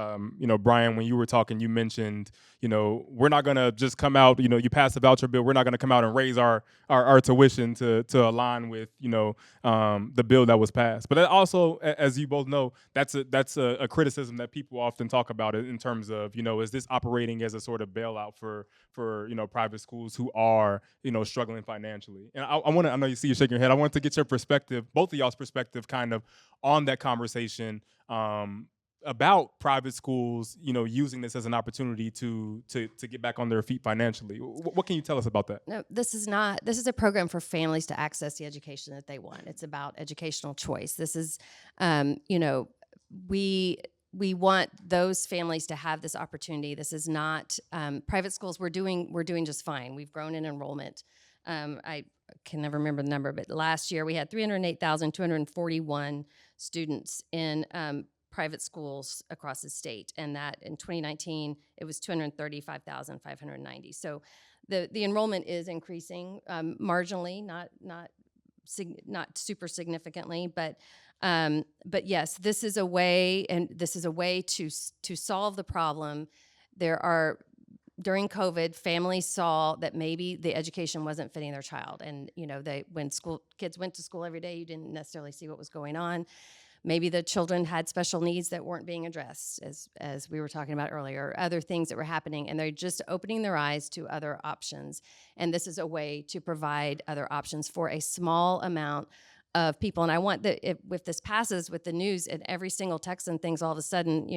[SPEAKER 2] Brian, when you were talking, you mentioned, we're not gonna just come out. You pass the voucher bill, we're not gonna come out and raise our tuition to align with the bill that was passed. But also, as you both know, that's a criticism that people often talk about in terms of is this operating as a sort of bailout for private schools who are struggling financially. And I know you see you shaking your head. I want to get your perspective, both of y'all's perspective, kind of on that conversation. About private schools, using this as an opportunity to get back on their feet financially. What can you tell us about that?
[SPEAKER 3] No, this is a program for families to access the education that they want. It's about educational choice. This is, we want those families to have this opportunity. This is not private schools. We're doing just fine. We've grown in enrollment. I can never remember the number, but last year we had 308,241 students in private schools across the state, and that in 2019 it was 235,590. So the enrollment is increasing marginally, not super significantly, but yes, this is a way, and this is a way to solve the problem. During COVID, families saw that maybe the education wasn't fitting their child, and when kids went to school every day, you didn't necessarily see what was going on. Maybe the children had special needs that weren't being addressed, as we were talking about earlier, other things that were happening, and they're just opening their eyes to other options. And this is a way to provide other options for a small amount of people. And I want that if this passes with the news and every single Texan thinks all of a sudden,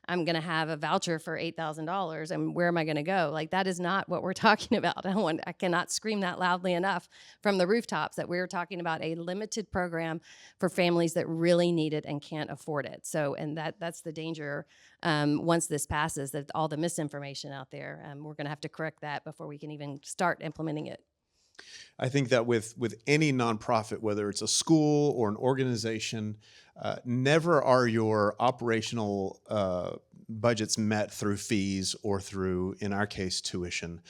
[SPEAKER 3] I'm going to have a voucher for $8,000 and where am I going to go? Like, that is not what we're talking about. I cannot scream that loudly enough from the rooftops that we're talking about a limited program for families that really need it and can't afford it. So, and that's the danger once this passes, that all the misinformation out there, we're going to have to correct that before we can even start implementing it.
[SPEAKER 4] I think that with any nonprofit, whether it's a school or an organization, never are your operational budgets met through fees or through, in our case, tuition.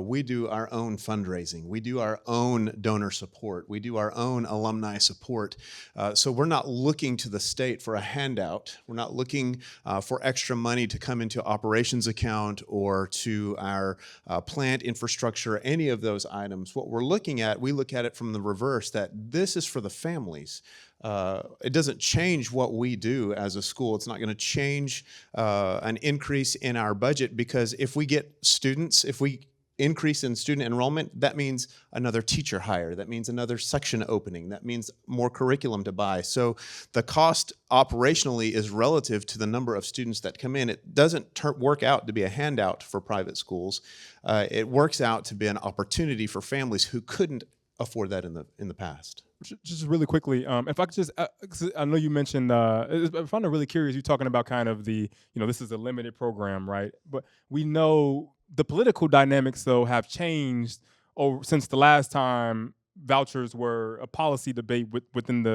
[SPEAKER 4] We do our own fundraising. We do our own donor support. We do our own alumni support. So we're not looking to the state for a handout. We're not looking for extra money to come into operations account or to our plant infrastructure, any of those items. What we're looking at, we look at it from the reverse, that this is for the families. it doesn't change what we do as a school. It's not going to change an increase in our budget, because if we get students, if we increase in student enrollment, that means another teacher hire, that means another section opening, that means more curriculum to buy. So the cost operationally is relative to the number of students that come in. It doesn't work out to be a handout for private schools. It works out to be an opportunity for families who couldn't afford that in the past.
[SPEAKER 2] Just really quickly, if I could just, 'cause I know you mentioned, I found it really curious, you talking about kind of the, this is a limited program, right? But we know the political dynamics, though, have changed since the last time vouchers were a policy debate within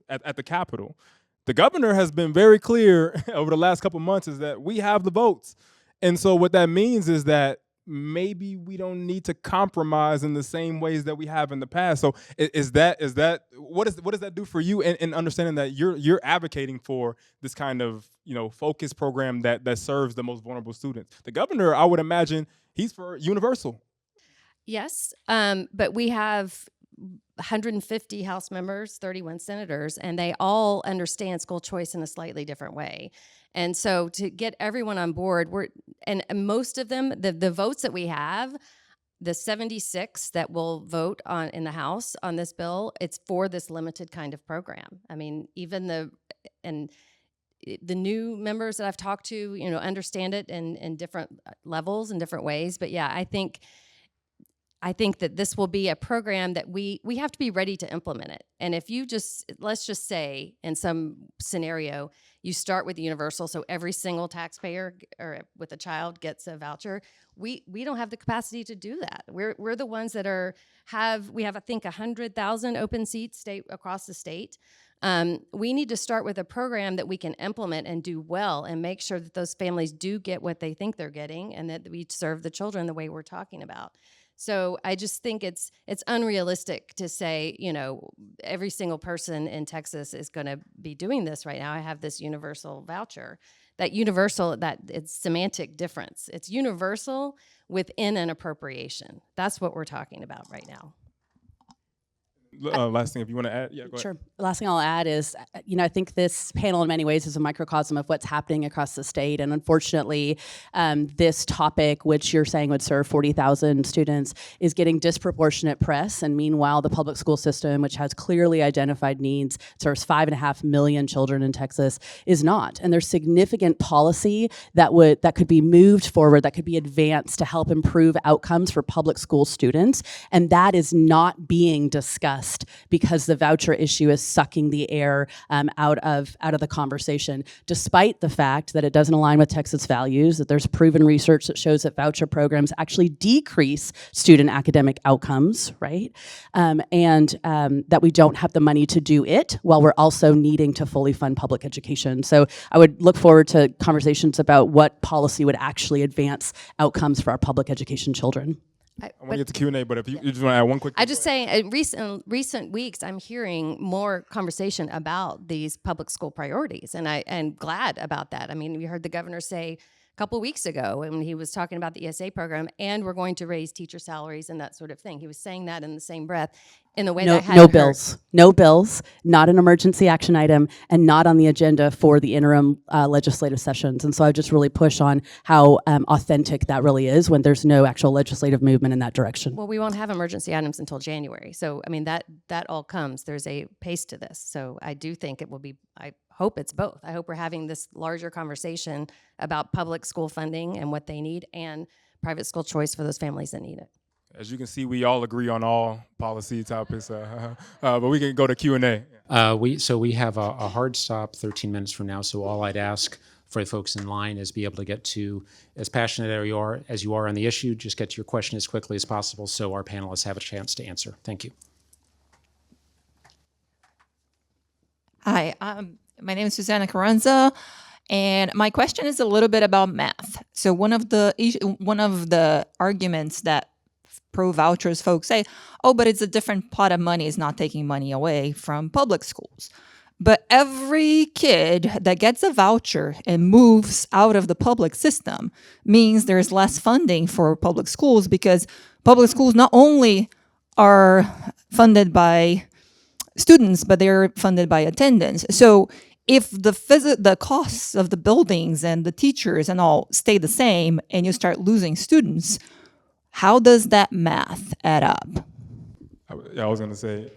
[SPEAKER 2] at the Capitol. The governor has been very clear over the last couple months is that we have the votes. And so what that means is that maybe we don't need to compromise in the same ways that we have in the past. So what does that do for you in understanding that you're advocating for this kind of focus program that serves the most vulnerable students? The governor, I would imagine, he's for universal.
[SPEAKER 3] Yes, but we have 150 House members, 31 senators, and they all understand school choice in a slightly different way. And so to get everyone on board, and most of them, the votes that we have, the 76 that will vote in the House on this bill, it's for this limited kind of program. I mean, even the new members that I've talked to, understand it in different levels and different ways. But yeah, I think that this will be a program that we have to be ready to implement it. And if let's just say in some scenario, you start with the universal, so every single taxpayer or with a child gets a voucher, we don't have the capacity to do that. We're the ones that we have I think 100,000 open seats across the state. We need to start with a program that we can implement and do well and make sure that those families do get what they think they're getting and that we serve the children the way we're talking about. So I just think it's unrealistic to say, every single person in Texas is going to be doing this right now. I have this universal voucher. That it's semantic difference. It's universal within an appropriation. That's what we're talking about right now.
[SPEAKER 2] Last thing, if you want to add, yeah, go ahead.
[SPEAKER 6] Sure. The last thing I'll add is, I think this panel in many ways is a microcosm of what's happening across the state. And unfortunately, this topic, which you're saying would serve 40,000 students, is getting disproportionate press. And meanwhile, the public school system, which has clearly identified needs, serves 5.5 million children in Texas, is not. And there's significant policy that could be moved forward, that could be advanced to help improve outcomes for public school students. And that is not being discussed because the voucher issue is sucking the air out of the conversation, despite the fact that it doesn't align with Texas values, that there's proven research that shows that voucher programs actually decrease student academic outcomes, right? And that we don't have the money to do it while we're also needing to fully fund public education. So I would look forward to conversations about what policy would actually advance outcomes for our public education children.
[SPEAKER 2] I want to get to Q&A, but if you just want to add one quick thing.
[SPEAKER 3] I just saying, in recent weeks, I'm hearing more conversation about these public school priorities, and I'm glad about that. I mean, we heard the governor say a couple of weeks ago when he was talking about the ESA program, and we're going to raise teacher salaries and that sort of thing. He was saying that in the same breath in the way that I hadn't heard.
[SPEAKER 6] No bills, not an emergency action item, and not on the agenda for the interim legislative sessions. And so I just really push on how authentic that really is when there's no actual legislative movement in that direction.
[SPEAKER 3] Well, we won't have emergency items until January. So, I mean, that all comes. There's a pace to this. So I do think it will be, I hope it's both. I hope we're having this larger conversation about public school funding and what they need and private school choice for those families that need it.
[SPEAKER 2] As you can see, we all agree on all policy topics, but we can go to Q&A.
[SPEAKER 1] We have a hard stop 13 minutes from now, so all I'd ask for the folks in line is be able to get to, as passionate as you are on the issue, just get to your question as quickly as possible so our panelists have a chance to answer. Thank you.
[SPEAKER 7] Hi, my name is Susanna Carranza, and my question is a little bit about math. So one of the arguments that pro-vouchers folks say, oh, but it's a different pot of money. It's not taking money away from public schools. But every kid that gets a voucher and moves out of the public system means there's less funding for public schools, because public schools not only are funded by students, but they're funded by attendance. So if the costs of the buildings and the teachers and all stay the same and you start losing students, how does that math add up?
[SPEAKER 2] I was going to say,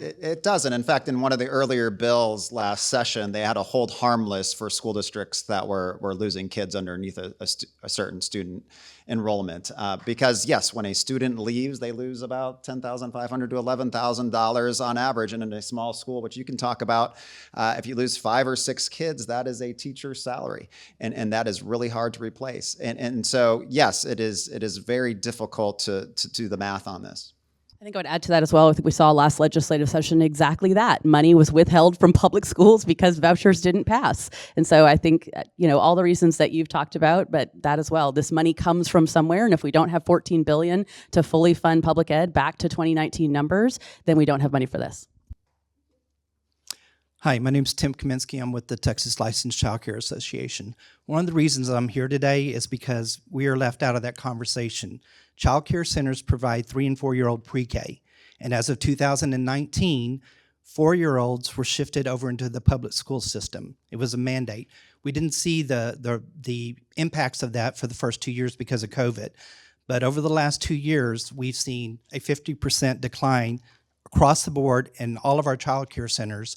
[SPEAKER 5] It doesn't. In fact, in one of the earlier bills last session, they had a hold harmless for school districts that were losing kids underneath a certain student enrollment. Because yes, when a student leaves, they lose about $10,500 to $11,000 on average. And in a small school, which you can talk about, if you lose 5 or 6 kids, that is a teacher's salary. And that is really hard to replace. And so, yes, it is very difficult to do the math on this.
[SPEAKER 6] I think I would add to that as well. I think we saw last legislative session exactly that. Money was withheld from public schools because vouchers didn't pass. And so I think, all the reasons that you've talked about, but that as well, this money comes from somewhere. And if we don't have $14 billion to fully fund public ed back to 2019 numbers, then we don't have money for this.
[SPEAKER 8] Hi, my name is Tim Kaminsky. I'm with the Texas Licensed Child Care Association. One of the reasons I'm here today is because we are left out of that conversation. Child care centers provide 3- and 4-year-old pre-K, and as of 2019, 4-year-olds were shifted over into the public school system. It was a mandate. We didn't see the impacts of that for the first 2 years because of COVID, but over the last 2 years, we've seen a 50% decline across the board in all of our child care centers.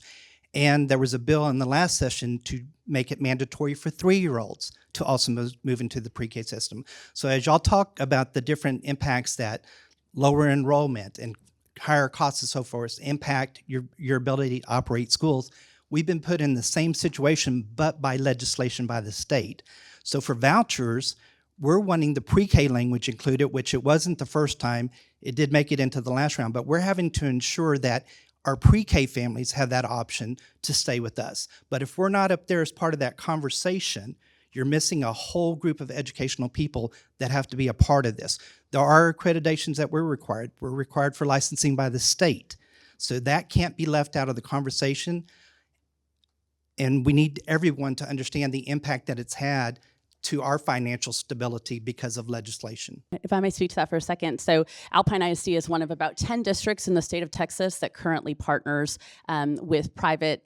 [SPEAKER 8] And there was a bill in the last session to make it mandatory for 3-year-olds to also move into the pre-K system. So as y'all talk about the different impacts that lower enrollment and higher costs and so forth impact your ability to operate schools, we've been put in the same situation, but by legislation by the state. So for vouchers, we're wanting the pre-K language included, which it wasn't the first time. It did make it into the last round, but we're having to ensure that our pre-K families have that option to stay with us. But if we're not up there as part of that conversation, you're missing a whole group of educational people that have to be a part of this. There are accreditations that we're required. We're required for licensing by the state. So that can't be left out of the conversation. And we need everyone to understand the impact that it's had to our financial stability because of legislation.
[SPEAKER 6] If I may speak to that for a second. So Alpine ISD is one of about 10 districts in the state of Texas that currently partners with private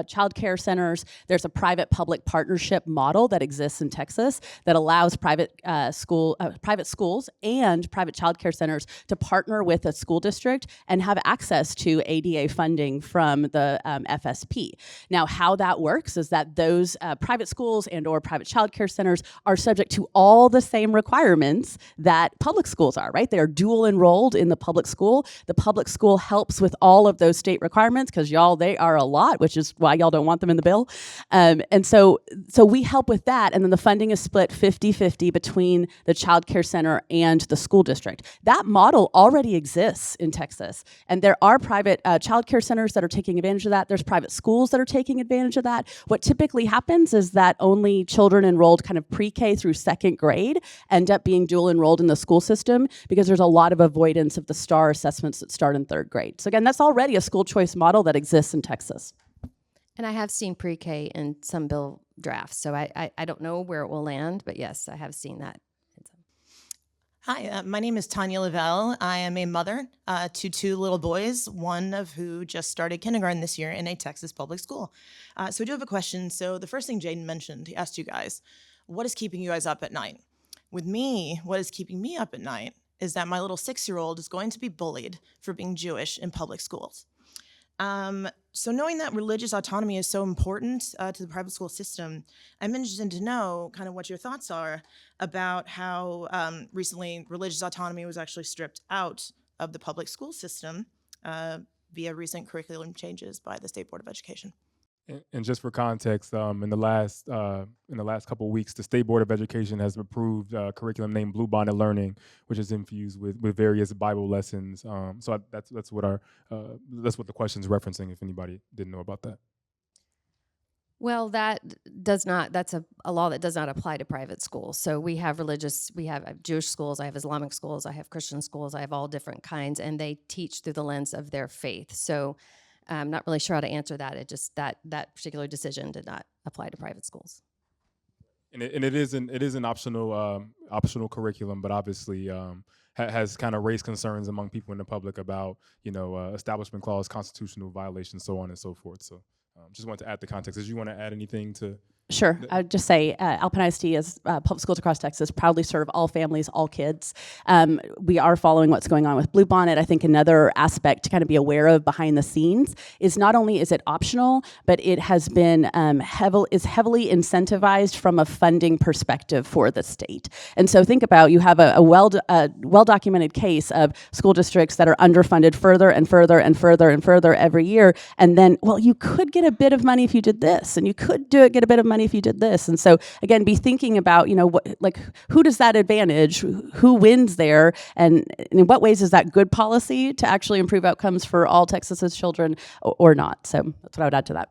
[SPEAKER 6] child care centers. There's a private-public partnership model that exists in Texas that allows private schools and private child care centers to partner with a school district and have access to ADA funding from the FSP. Now, how that works is that those private schools and or private child care centers are subject to all the same requirements that public schools are, right? They are dual enrolled in the public school. The public school helps with all of those state requirements because they are a lot, which is why y'all don't want them in the bill. And so we help with that. And then the funding is split 50-50 between the child care center and the school district. That model already exists in Texas. And there are private child care centers that are taking advantage of that. There's private schools that are taking advantage of that. What typically happens is that only children enrolled kind of pre-K through 2nd grade end up being dual enrolled in the school system because there's a lot of avoidance of the STAR assessments that start in 3rd grade. So again, that's already a school choice model that exists in Texas.
[SPEAKER 3] And I have seen pre-K in some bill drafts, so I don't know where it will land, but yes, I have seen that.
[SPEAKER 9] Hi, my name is Tanya Lavelle. I am a mother to 2 little boys, one of who just started kindergarten this year in a Texas public school. So I do have a question. So the first thing Jaden mentioned, he asked you guys, what is keeping you guys up at night? With me, what is keeping me up at night is that my little 6-year-old is going to be bullied for being Jewish in public schools. So knowing that religious autonomy is so important to the private school system, I'm interested to know kind of what your thoughts are about how recently religious autonomy was actually stripped out of the public school system via recent curriculum changes by the State Board of Education.
[SPEAKER 2] And just for context, in the last couple of weeks, the State Board of Education has approved a curriculum named Bluebonnet Learning, which is infused with various Bible lessons. So that's what the question's referencing. If anybody didn't know about that.
[SPEAKER 3] Well, that's a law that does not apply to private schools. So we have Jewish schools, I have Islamic schools, I have Christian schools, I have all different kinds, and they teach through the lens of their faith. So I'm not really sure how to answer that. It just that particular decision did not apply to private schools. And
[SPEAKER 2] it is an optional curriculum, but obviously has kind of raised concerns among people in the public about, establishment clause, constitutional violations, so on and so forth. So just wanted to add the context. Did you want to add anything to?
[SPEAKER 6] Sure. I would just say Alpine ISD, as public schools across Texas, proudly serve all families, all kids. We are following what's going on with Bluebonnet. I think another aspect to kind of be aware of behind the scenes is not only is it optional, but it has been heavily incentivized from a funding perspective for the state. And so think about, you have a well-documented case of school districts that are underfunded further and further and further and further every year. And then, well, you could get a bit of money if you did this, and you could get a bit of money if you did this. And so again, be thinking about, who does that advantage, who wins there, and in what ways is that good policy to actually improve outcomes for all Texas's children or not. So that's what I would add to that.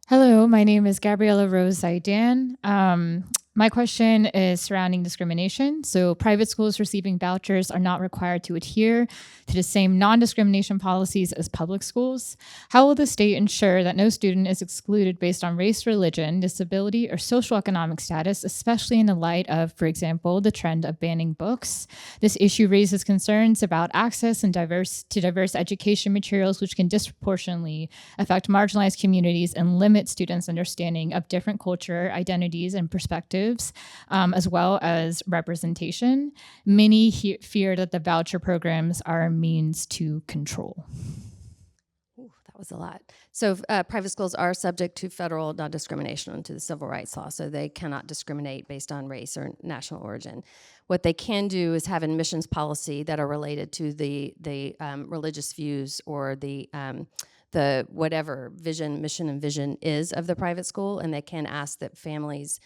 [SPEAKER 10] Hello, my name is Gabriela Rose Zaidan. My question is surrounding discrimination. So private schools receiving vouchers are not required to adhere to the same non-discrimination policies as public schools. How will the state ensure that no student is excluded based on race, religion, disability, or social economic status, especially in the light of, for example, the trend of banning books? This issue raises concerns about access and diverse education materials, which can disproportionately affect marginalized communities and limit students' understanding of different culture, identities, and perspectives, as well as representation. Many fear that the voucher programs are a means to control.
[SPEAKER 3] Ooh, that was a lot. So private schools are subject to federal non-discrimination under the civil rights law, so they cannot discriminate based on race or national origin. What they can do is have admissions policy that are related to the religious views or the whatever mission and vision is of the private school, and they can ask that families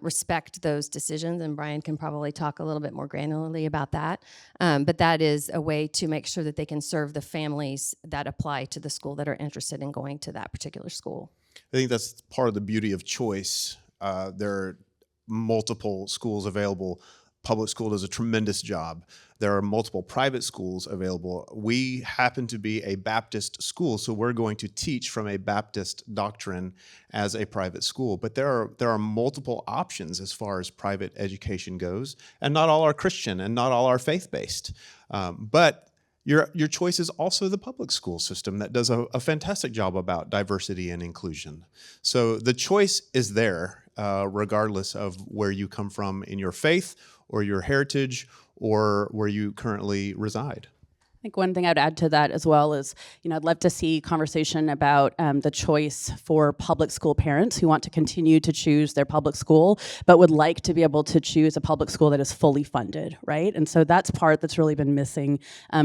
[SPEAKER 3] respect those decisions, and Brian can probably talk a little bit more granularly about that. But that is a way to make sure that they can serve the families that apply to the school that are interested in going to that particular school.
[SPEAKER 4] I think that's part of the beauty of choice. There are multiple schools available. Public school does a tremendous job. There are multiple private schools available. We happen to be a Baptist school, so we're going to teach from a Baptist doctrine as a private school. But there are multiple options as far as private education goes, and not all are Christian and not all are faith-based. But your choice is also the public school system that does a fantastic job about diversity and inclusion. So the choice is there, regardless of where you come from in your faith or your heritage or where you currently reside.
[SPEAKER 6] I think one thing I'd add to that as well is, I'd love to see conversation about the choice for public school parents who want to continue to choose their public school, but would like to be able to choose a public school that is fully funded, right? And so that's part that's really been missing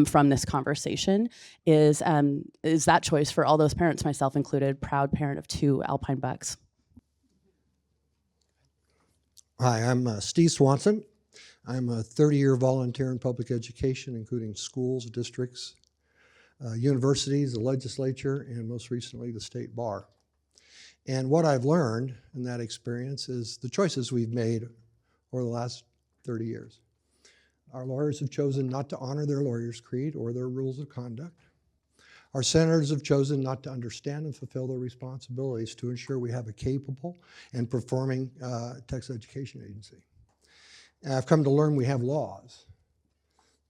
[SPEAKER 6] from this conversation is that choice for all those parents, myself included, proud parent of 2 Alpine Bucks.
[SPEAKER 11] Hi, I'm Steve Swanson. I'm a 30-year volunteer in public education, including schools, districts, universities, the legislature, and most recently the state bar. And what I've learned in that experience is the choices we've made over the last 30 years. Our lawyers have chosen not to honor their lawyer's creed or their rules of conduct. Our senators have chosen not to understand and fulfill their responsibilities to ensure we have a capable and performing Texas education agency. And I've come to learn we have laws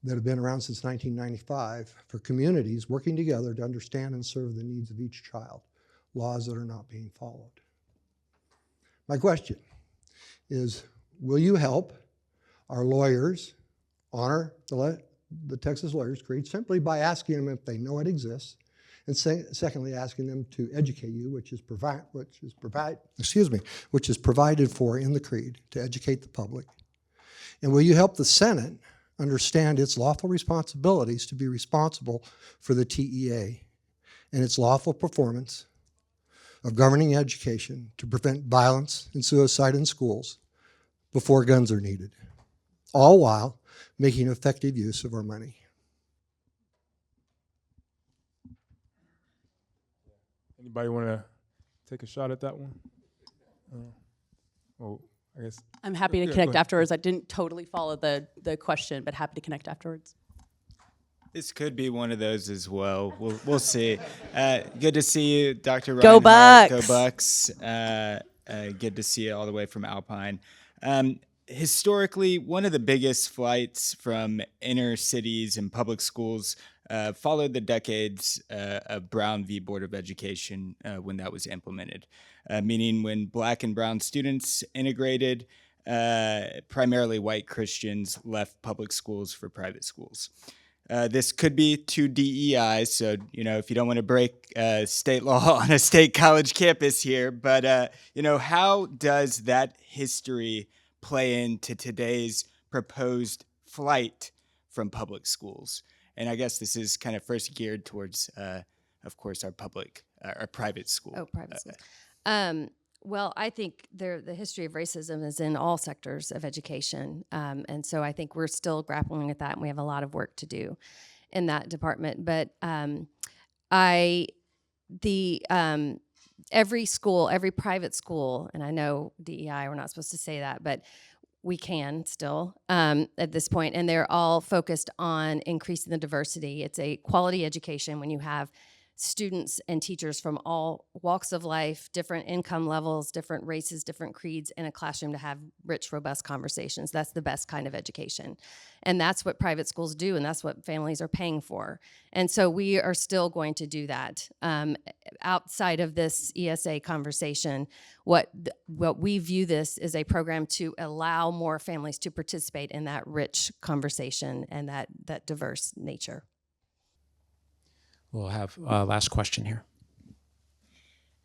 [SPEAKER 11] that have been around since 1995 for communities working together to understand and serve the needs of each child, laws that are not being followed. My question is, will you help our lawyers honor the Texas lawyers' creed simply by asking them if they know it exists, and secondly, asking them to educate you, which is provided for in the creed to educate the public? And will you help the Senate understand its lawful responsibilities to be responsible for the TEA and its lawful performance of governing education to prevent violence and suicide in schools before guns are needed, all while making effective use of our money?
[SPEAKER 2] Anybody want to take a shot at that one? I guess.
[SPEAKER 6] I'm happy to connect afterwards. I didn't totally follow the question, but happy to connect afterwards.
[SPEAKER 12] This could be one of those as well. We'll see. Good to see you, Dr.
[SPEAKER 6] Go
[SPEAKER 12] Reinhardt.
[SPEAKER 6] Bucks!
[SPEAKER 12] Go Bucks. Good to see you all the way from Alpine. historically, one of the biggest flights from inner cities and public schools followed the decades of Brown v. Board of Education when that was implemented, meaning when Black and brown students integrated, primarily white Christians left public schools for private schools. This could be to DEI, so if you don't want to break state law on a state college campus here, but how does that history play into today's proposed flight from public schools? And I guess this is kind of first geared towards, of course, our private school.
[SPEAKER 3] Oh, private schools. Well, I think the history of racism is in all sectors of education. And so I think we're still grappling with that, and we have a lot of work to do in that department. But every school, every private school, and I know DEI, we're not supposed to say that, but we can still at this point, and they're all focused on increasing the diversity. It's a quality education when you have students and teachers from all walks of life, different income levels, different races, different creeds in a classroom to have rich, robust conversations. That's the best kind of education. And that's what private schools do, and that's what families are paying for. And so we are still going to do that. Outside of this ESA conversation, what we view this as a program to allow more families to participate in that rich conversation and that diverse nature.
[SPEAKER 1] We'll have last question here.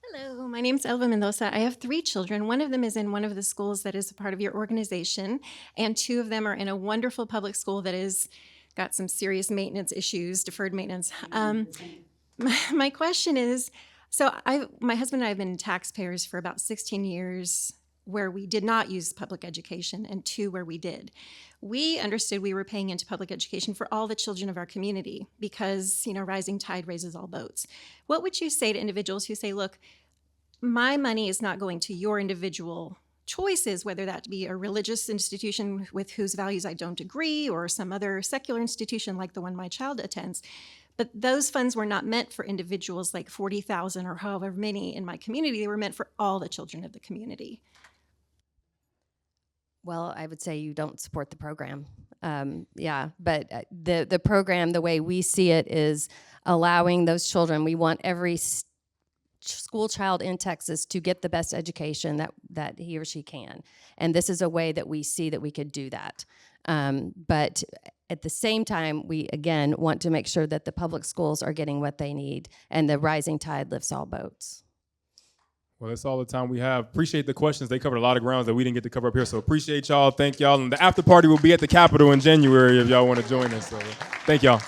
[SPEAKER 13] Hello, my name's Elva Mendoza. I have 3 children. One of them is in one of the schools that is a part of your organization, and 2 of them are in a wonderful public school that has got some serious maintenance issues, deferred maintenance. My question is, my husband and I have been taxpayers for about 16 years where we did not use public education, and 2 where we did. We understood we were paying into public education for all the children of our community because, rising tide raises all boats. What would you say to individuals who say, look, my money is not going to your individual choices, whether that be a religious institution with whose values I don't agree or some other secular institution like the one my child attends, but those funds were not meant for individuals like 40,000 or however many in my community. They were meant for all the children of the community.
[SPEAKER 3] Well, I would say you don't support the program. But the program, the way we see it, is allowing those children. We want every school child in Texas to get the best education that he or she can. And this is a way that we see that we could do that. But at the same time, we, again, want to make sure that the public schools are getting what they need and the rising tide lifts all boats.
[SPEAKER 2] Well, that's all the time we have. Appreciate the questions. They covered a lot of grounds that we didn't get to cover up here. So appreciate y'all. Thank y'all. And the after party will be at the Capitol in January if y'all want to join us. So thank y'all.